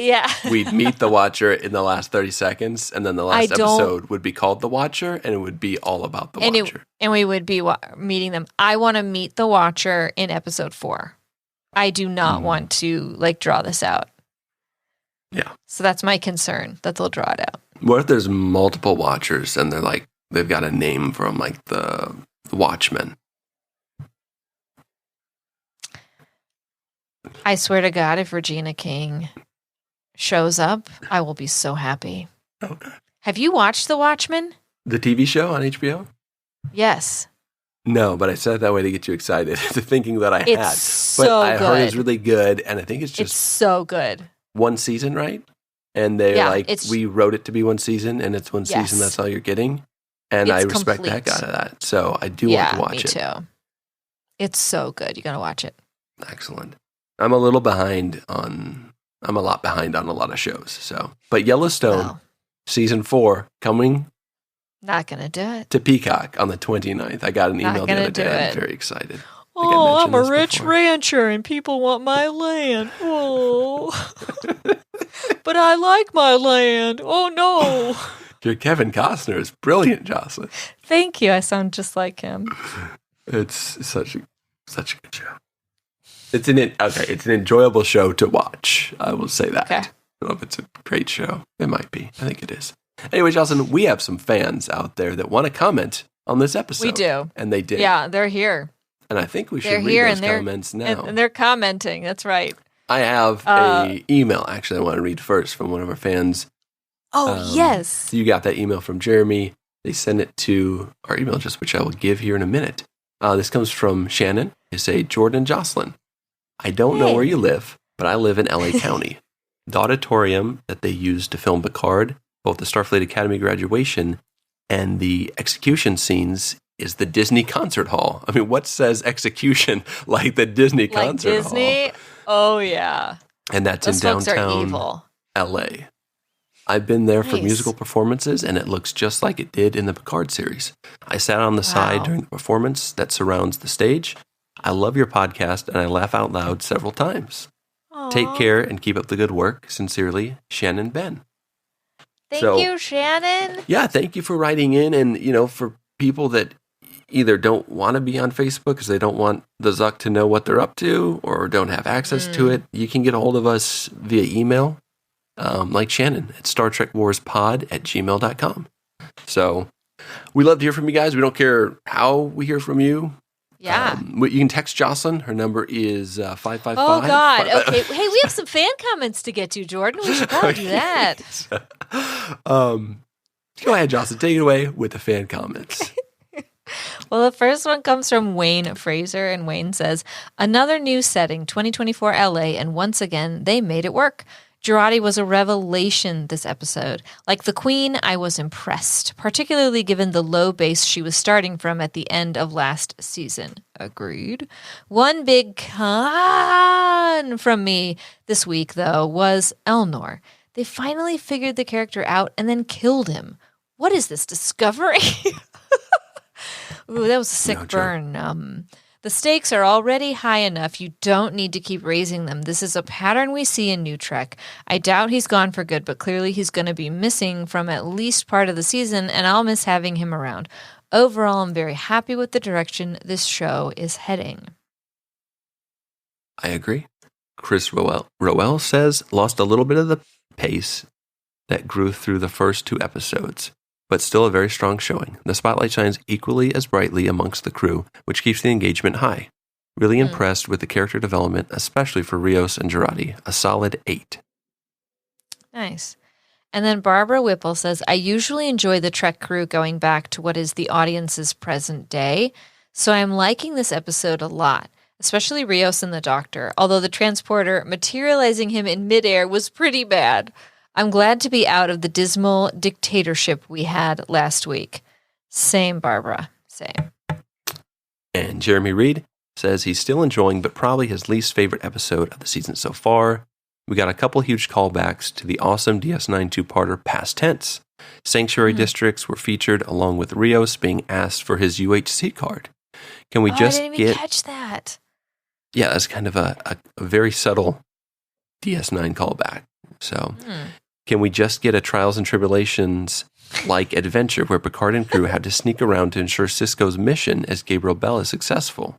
meet the Watcher in the last 30 seconds. And then the last episode would be called The Watcher, and it would be all about the Watcher. And we would be meeting them. I want to meet the Watcher in episode 4. I do not want to like draw this out. Yeah. So that's my concern, that they'll draw it out. What if there's multiple Watchers and they're like, they've got a name from like the Watchmen? I swear to God, if Regina King shows up, I will be so happy. Okay. Have you watched The Watchmen? The TV show on HBO? Yes. No, but I said it that way to get you excited, to thinking that I had. But I heard it's really good, and I think it's just... It's so good. One season, right? And they're we wrote it to be one season, and it's one season, that's all you're getting. And I respect the heck out of that. So I do want to watch it. Yeah, me too. It's so good. You got to watch it. Excellent. I'm a lot behind on a lot of shows. So, but Yellowstone season 4 coming. Not gonna do it to Peacock on the 29th. I got an email the other day. I'm very excited. Oh, I'm a rich rancher and people want my land. Oh, but I like my land. Oh no. Your Kevin Costner is brilliant, Jocelyn. Thank you. I sound just like him. It's such a good show. It's an enjoyable show to watch. I will say that. Okay. I don't know if it's a great show. It might be. I think it is. Anyway, Jocelyn, we have some fans out there that want to comment on this episode. We do. And they did. Yeah, they're here. And I think we should read those comments now. And they're commenting. That's right. I have a email, actually, I want to read first from one of our fans. Oh, yes. You got that email from Jeremy. They sent it to our email address, which I will give here in a minute. This comes from Shannon. They say, Jordan Jocelyn, I don't know where you live, but I live in LA County. The auditorium that they used to film Picard, both the Starfleet Academy graduation and the execution scenes, is the Disney Concert Hall. I mean, what says execution like the Disney Concert Disney? Hall? Oh, yeah. And that's Those in folks are downtown evil. LA. I've been there for musical performances, and it looks just like it did in the Picard series. I sat on the side during the performance that surrounds the stage. I love your podcast, and I laugh out loud several times. Aww. Take care and keep up the good work. Sincerely, Shannon Ben. Thank you, Shannon. Yeah, thank you for writing in. And, for people that either don't want to be on Facebook because they don't want the Zuck to know what they're up to or don't have access to it, you can get a hold of us via email, like Shannon, at StarTrekWarsPod@gmail.com. So we love to hear from you guys. We don't care how we hear from you. Yeah. You can text Jocelyn. Her number is 555. Oh, God. Okay. Hey, we have some fan comments to get to, Jordan. We should probably do that. Go ahead, Jocelyn. Take it away with the fan comments. Well, the first one comes from Wayne Fraser, and Wayne says, another new setting, 2024 LA, and once again, they made it work. Jurati was a revelation this episode. Like the Queen, I was impressed, particularly given the low base she was starting from at the end of last season. Agreed. One big con from me this week, though, was Elnor. They finally figured the character out and then killed him. What is this, Discovery? Ooh, that was a sick burn. The stakes are already high enough. You don't need to keep raising them. This is a pattern we see in New Trek. I doubt he's gone for good, but clearly he's going to be missing from at least part of the season, and I'll miss having him around. Overall, I'm very happy with the direction this show is heading. I agree. Chris Roel says, lost a little bit of the pace that grew through the first 2 episodes, but still a very strong showing. The spotlight shines equally as brightly amongst the crew, which keeps the engagement high. Really impressed with the character development, especially for Rios and Jurati. A solid 8. Nice. And then Barbara Whipple says, I usually enjoy the Trek crew going back to what is the audience's present day, so I'm liking this episode a lot, especially Rios and the Doctor, although the transporter materializing him in midair was pretty bad. I'm glad to be out of the dismal dictatorship we had last week. Same, Barbara. Same. And Jeremy Reed says he's still enjoying, but probably his least favorite episode of the season so far. We got a couple huge callbacks to the awesome DS9 two-parter Past Tense. Sanctuary districts were featured along with Rios being asked for his UHC card. Can we just I didn't even catch that. Yeah, that's kind of a very subtle DS9 callback. So, can we just get a Trials and Tribulations-like adventure where Picard and crew had to sneak around to ensure Sisko's mission as Gabriel Bell is successful?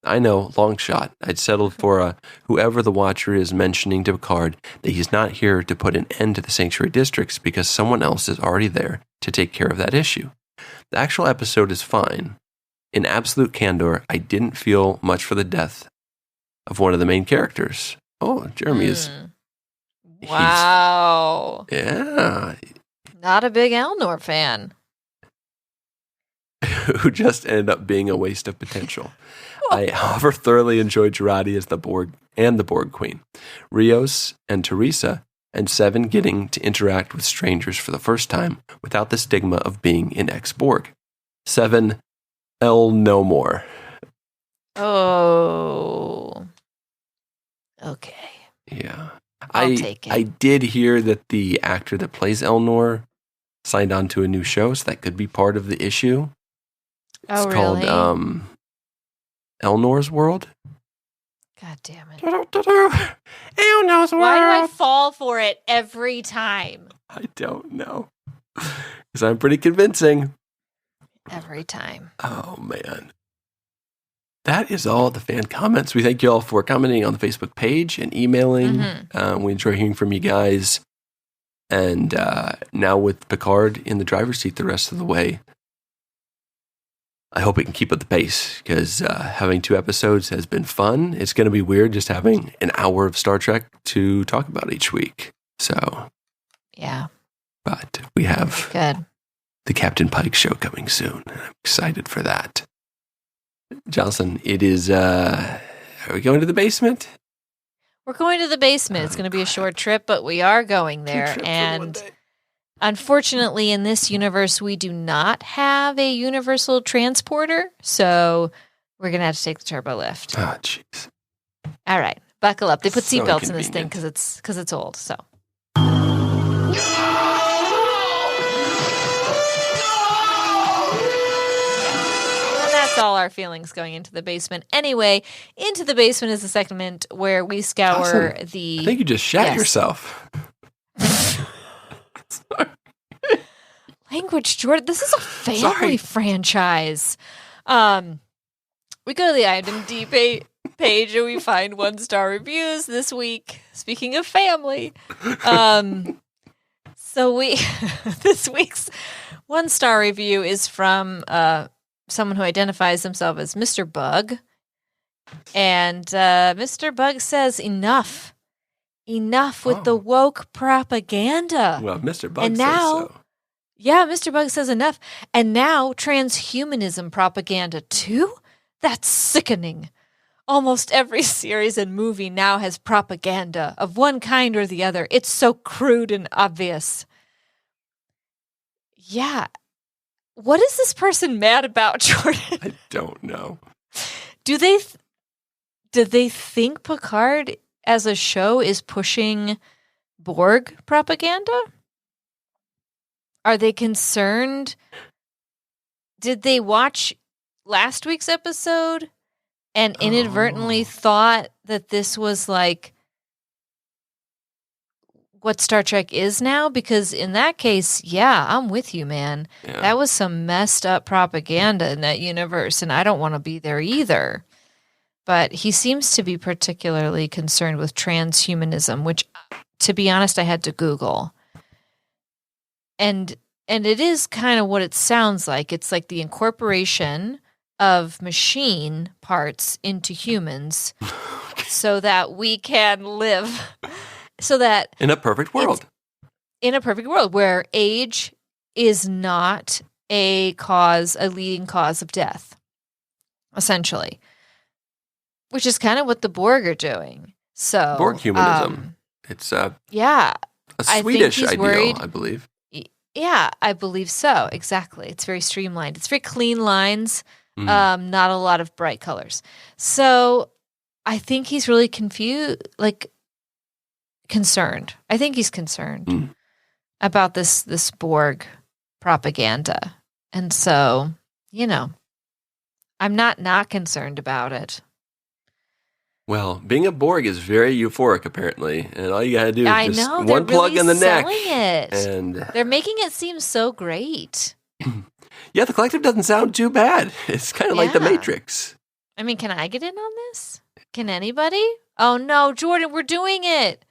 I know, long shot. I'd settled for whoever the Watcher is mentioning to Picard that he's not here to put an end to the Sanctuary Districts because someone else is already there to take care of that issue. The actual episode is fine. In absolute candor, I didn't feel much for the death of one of the main characters. Oh, Jeremy is... Wow. Yeah. Not a big Elnor fan. Who just ended up being a waste of potential. I, however, thoroughly enjoyed Girardi as the Borg and the Borg Queen, Rios and Teresa, and Seven getting to interact with strangers for the first time without the stigma of being an ex-Borg. Seven, no more. Oh. Okay. Yeah. I'll take it. I did hear that the actor that plays Elnor signed on to a new show, so that could be part of the issue. It's called Elnor's World. God damn it. Elnor's World. Why do I fall for it every time? I don't know. Because I'm pretty convincing. Every time. Oh, man. That is all the fan comments. We thank you all for commenting on the Facebook page and emailing. We enjoy hearing from you guys. And now with Picard in the driver's seat the rest of the way, I hope it can keep up the pace because having 2 episodes has been fun. It's going to be weird just having an hour of Star Trek to talk about each week. So, yeah. But we have the Captain Pike show coming soon. I'm excited for that. Jocelyn, it is, are we going to the basement? We're going to the basement. It's going to be a short trip, but we are going there. And unfortunately, in this universe, we do not have a universal transporter. So we're going to have to take the turbo lift. Oh, jeez. All right. Buckle up. They put seatbelts in this thing because it's old. So. That's all our feelings going into the basement. Anyway, Into the Basement is a segment where we scour the... I think you just shat yourself. Sorry. Language, Jordan. This is a family franchise. We go to the IMDb page and we find 1-star reviews this week. Speaking of family. So this week's 1-star review is from... someone who identifies himself as Mr. Bug. And Mr. Bug says, enough with the woke propaganda. Well, Mr. Bug says so. Yeah, Mr. Bug says enough. And now transhumanism propaganda too? That's sickening. Almost every series and movie now has propaganda of one kind or the other. It's so crude and obvious. Yeah. What is this person mad about, Jordan? I don't know. Do they think Picard as a show is pushing Borg propaganda? Are they concerned? Did they watch last week's episode and inadvertently thought that this was like what Star Trek is now? Because in that case, yeah, I'm with you, man. Yeah. That was some messed up propaganda in that universe, and I don't want to be there either. But he seems to be particularly concerned with transhumanism, which, to be honest, I had to Google. And it is kind of what it sounds like. It's like the incorporation of machine parts into humans so that we can live... So that in a perfect world. in a perfect world where age is not a leading cause of death, essentially, which is kind of what the Borg are doing. So Borg humanism. It's a Swedish ideal, I believe. Yeah, I believe so. Exactly. It's very streamlined. It's very clean lines, not a lot of bright colors. So I think he's really concerned. I think he's concerned about this Borg propaganda. And so, I'm not concerned about it. Well, being a Borg is very euphoric, apparently, and all you gotta do is just one plug really in the neck, and they're making it seem so great. Yeah, the collective doesn't sound too bad. It's kind of like the Matrix. I mean, can I get in on this? Can anybody? Oh no, Jordan, we're doing it.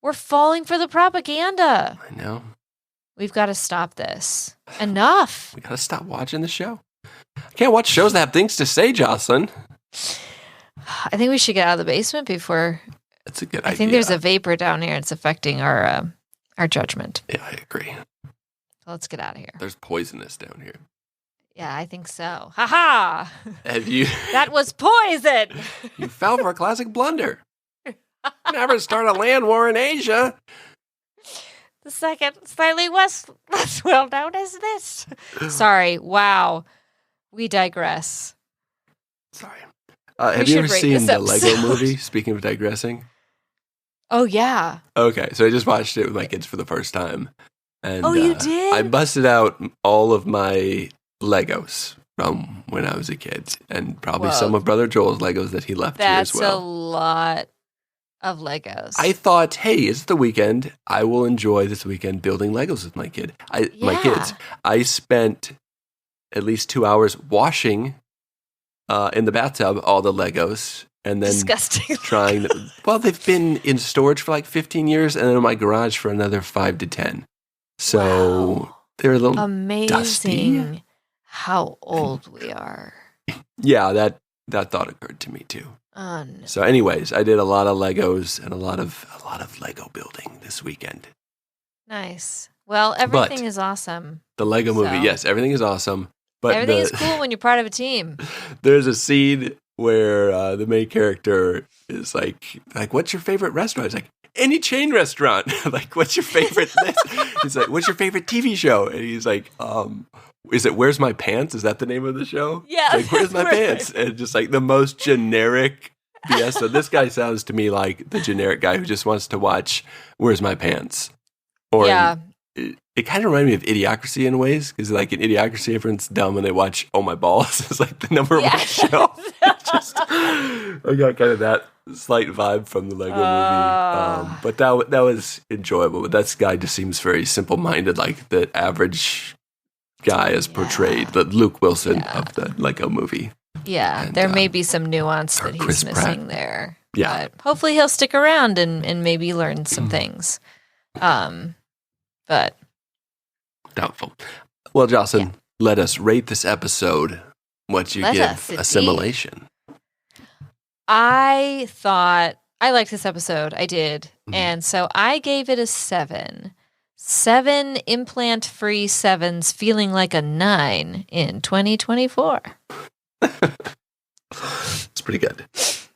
We're falling for the propaganda. I know. We've got to stop this. Enough. We gotta stop watching the show. I can't watch shows that have things to say, Jocelyn. I think we should get out of the basement before. That's a good idea. I think there's a vapor down here. It's affecting our judgment. Yeah, I agree. So let's get out of here. There's poisonous down here. Yeah, I think so. Ha ha! Have you? That was poison! You fell for a classic blunder. Never start a land war in Asia. The second, slightly less well known as this. Sorry. Wow. We digress. Sorry. Have you ever seen the Lego movie, speaking of digressing? Oh, yeah. Okay, so I just watched it with my kids for the first time. And, you did? I busted out all of my Legos from when I was a kid, and probably some of Brother Joel's Legos that he left here as well. That's a lot of Legos. I thought, hey, it's the weekend. I will enjoy this weekend building Legos with my kids. I spent at least 2 hours washing in the bathtub all the Legos, and then disgusting. Well, they've been in storage for like 15 years, and then in my garage for another 5 to 10. So they're a little dusty. How old we are. Yeah, that thought occurred to me too. Oh, no. So, anyways, I did a lot of Legos and a lot of Lego building this weekend. Nice. Well, everything is awesome. The Lego movie, yes, everything is awesome. But everything is cool when you're part of a team. There's a scene where the main character is like, what's your favorite restaurant? He's like, any chain restaurant. Like, what's your favorite this? He's like, what's your favorite TV show? And he's like, is it Where's My Pants? Is that the name of the show? Yeah. Like, Where's My Pants? And just like the most generic BS. So this guy sounds to me like the generic guy who just wants to watch Where's My Pants? Or it kind of reminded me of Idiocracy in ways, because like in Idiocracy, everyone's dumb when they watch Oh My Balls. It's like the number one show. I got kind of that slight vibe from the Lego movie. But that was enjoyable. But that guy just seems very simple-minded, like the average guy is portrayed, the Luke Wilson of the Lego movie. Yeah, and, there may be some nuance that he's missing there. Yeah. But hopefully he'll stick around and maybe learn some things. But doubtful. Well, Jocelyn, let us rate this episode. What you give Assimilation? I thought I liked this episode. I did. And so I gave it a 7. 7 implant-free 7s feeling like a 9 in 2024. It's pretty good.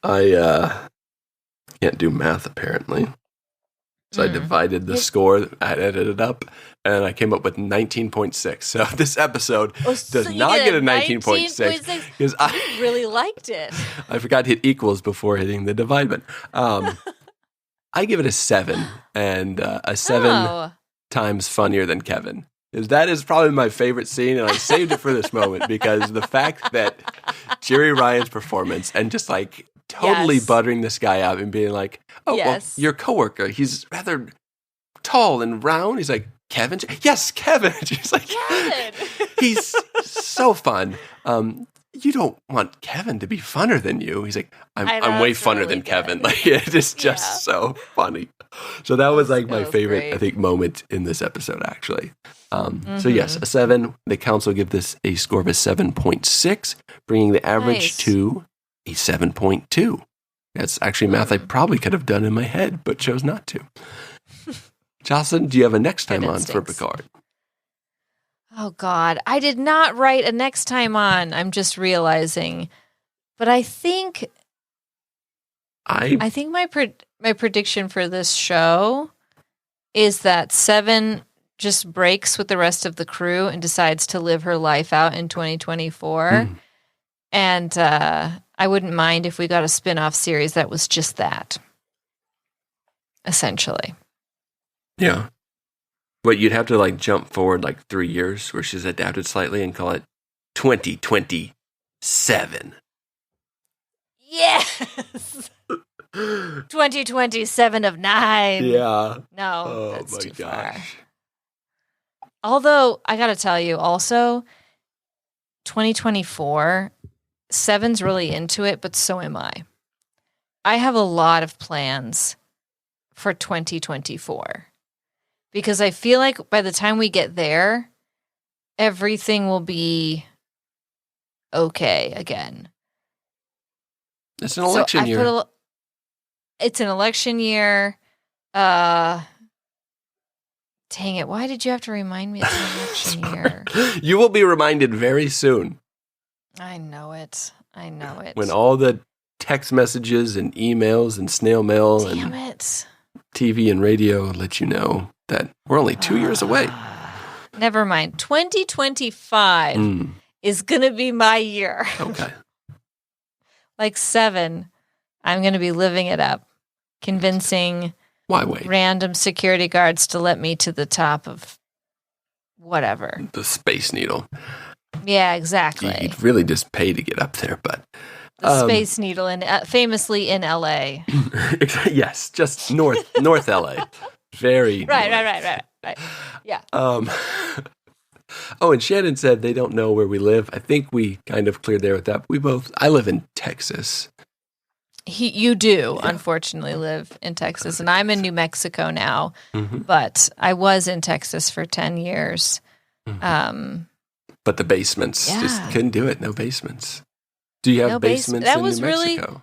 I can't do math, apparently. So I divided the score, I added it up, and I came up with 19.6. So this episode does not get a 19.6 because I really liked it. I forgot to hit equals before hitting the divide button. I give it a 7, and a 7 times funnier than Kevin. Because that is probably my favorite scene, and I saved it for this moment because the fact that Jerry Ryan's performance and just like totally buttering this guy up and being like, well, your coworker, he's rather tall and round. He's like, Kevin? Yes, Kevin. She's like, Kevin. He's so fun. You don't want Kevin to be funner than you. He's like, I'm way funner than Kevin. Like, it is just so funny. So that was like my favorite, great. I think, moment in this episode, actually. So yes, a 7. The council give this a score of a 7.6, bringing the average to a 7.2. That's actually math I probably could have done in my head, but chose not to. Jocelyn, do you have a next time Good on for instincts. Picard? Oh, God. I did not write a next time on. I'm just realizing. But I think my prediction for this show is that Seven just breaks with the rest of the crew and decides to live her life out in 2024. And I wouldn't mind if we got a spin-off series that was just that, essentially. Yeah. But you'd have to like jump forward like 3 years where she's adapted slightly and call it 2027. Yes! 2027 of 9. Yeah. No, that's too far. Gosh. Although, I gotta tell you, also, 2024, Seven's really into it, but so am I. I have a lot of plans for 2024. Because I feel like by the time we get there, everything will be okay again. It's an election year. It's an election year. Dang it. Why did you have to remind me it's an election year? You will be reminded very soon. I know it. When all the text messages and emails and snail mail and TV and radio let you know that we're only 2 years away. Never mind. 2025 is going to be my year. Okay. Like 7, I'm going to be living it up, convincing random security guards to let me to the top of whatever. The Space Needle. Yeah, exactly. You'd really just pay to get up there, but... The Space Needle, famously in L.A. Yes, just North L.A. Very Right. Yeah. Oh, and Shannon said they don't know where we live. I think we kind of cleared there with that. I live in Texas. You do, unfortunately, live in Texas, and I'm in New Mexico now, but I was in Texas for 10 years. But the basements, just couldn't do it. No basements. Do you have basements in New Mexico?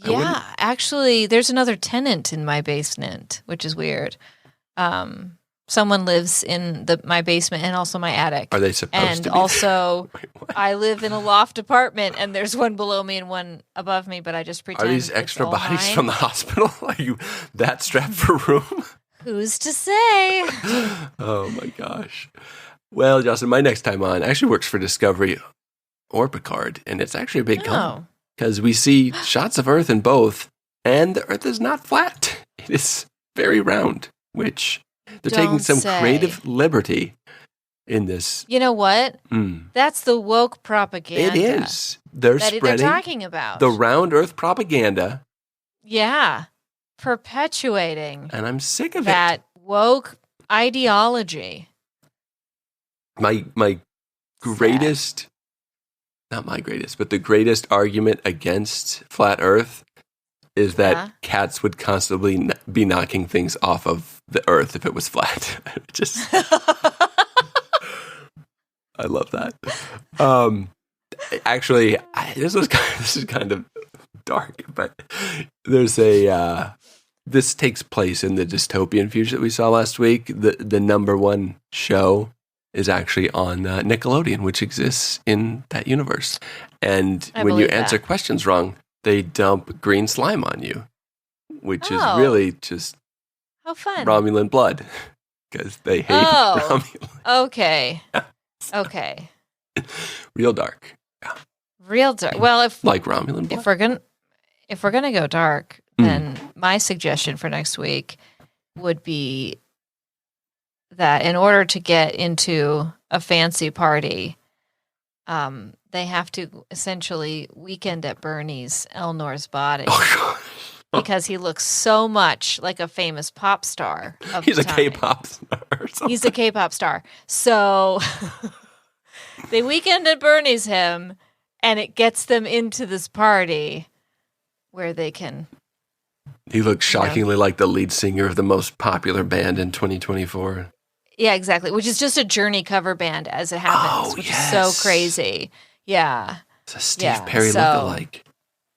Yeah, actually, there's another tenant in my basement, which is weird. Someone lives in my basement and also my attic. Are they supposed to be? And also, I live in a loft apartment, and there's one below me and one above me, but I just pretend. Are these extra bodies from the hospital? Are you that strapped for room? Who's to say? Oh, my gosh. Well, Jocelyn, my next time on actually works for Discovery or Picard, and it's actually a big come. Because we see shots of Earth in both, and the Earth is not flat. It is very round, which they're taking some creative liberty in this. You know what? That's the woke propaganda. It is. They're spreading talking about the round Earth propaganda. Yeah. Perpetuating. And I'm sick of that woke ideology. My greatest... Not my greatest, but the greatest argument against flat Earth is that cats would constantly be knocking things off of the Earth if it was flat. I love that. Actually, this is kind of dark, but there's this takes place in the dystopian future that we saw last week. The number one show is actually on Nickelodeon, which exists in that universe. And when you answer questions wrong, they dump green slime on you, which is really just how fun. Romulan blood, because they hate Romulan. Okay. Real dark. Yeah. Real dark. Well, like Romulan blood. If we're gonna go dark, then my suggestion for next week would be that in order to get into a fancy party, they have to essentially Weekend at Bernie's Elnor's body. Because he looks so much like a famous pop star. He's a K-pop star. He's a K-pop star. So they Weekend at Bernie's him, and it gets them into this party where they can... He looks shockingly like the lead singer of the most popular band in 2024. Yeah, exactly. Which is just a Journey cover band as it happens, which is so crazy. Yeah. It's a Steve Perry lookalike.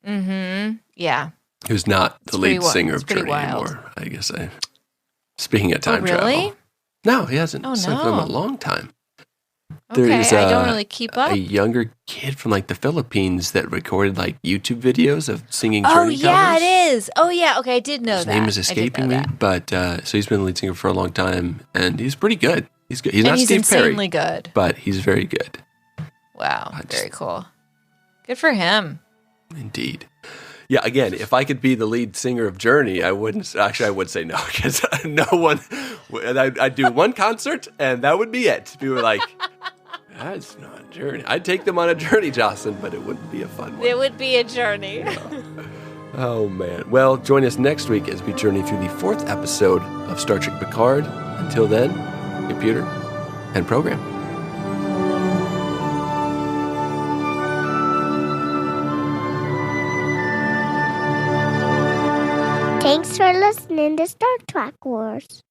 Mm-hmm. Yeah. Who's not the lead singer of Journey anymore, I guess. Speaking of time really? travel. No, he hasn't sung for them in a long time. There is I don't really keep up. A younger kid from like the Philippines that recorded like YouTube videos of singing Journey covers. Oh, yeah, it is. Oh, yeah. Okay, I did know His that. name is escaping me, but so he's been the lead singer for a long time, and he's pretty good. He's good. He's not Steve Perry. He's insanely good. But he's very good. Wow, very cool. Good for him. Indeed. Yeah, again, if I could be the lead singer of Journey, I wouldn't. Actually, I would say no, because no one. I'd do one concert, and that would be it. People were like, that's not Journey. I'd take them on a journey, Jocelyn, but it wouldn't be a fun one. It would be a journey. Oh, man. Well, join us next week as we journey through the 4th episode of Star Trek Picard. Until then, computer and program. Thanks for listening to Star Trek Wars.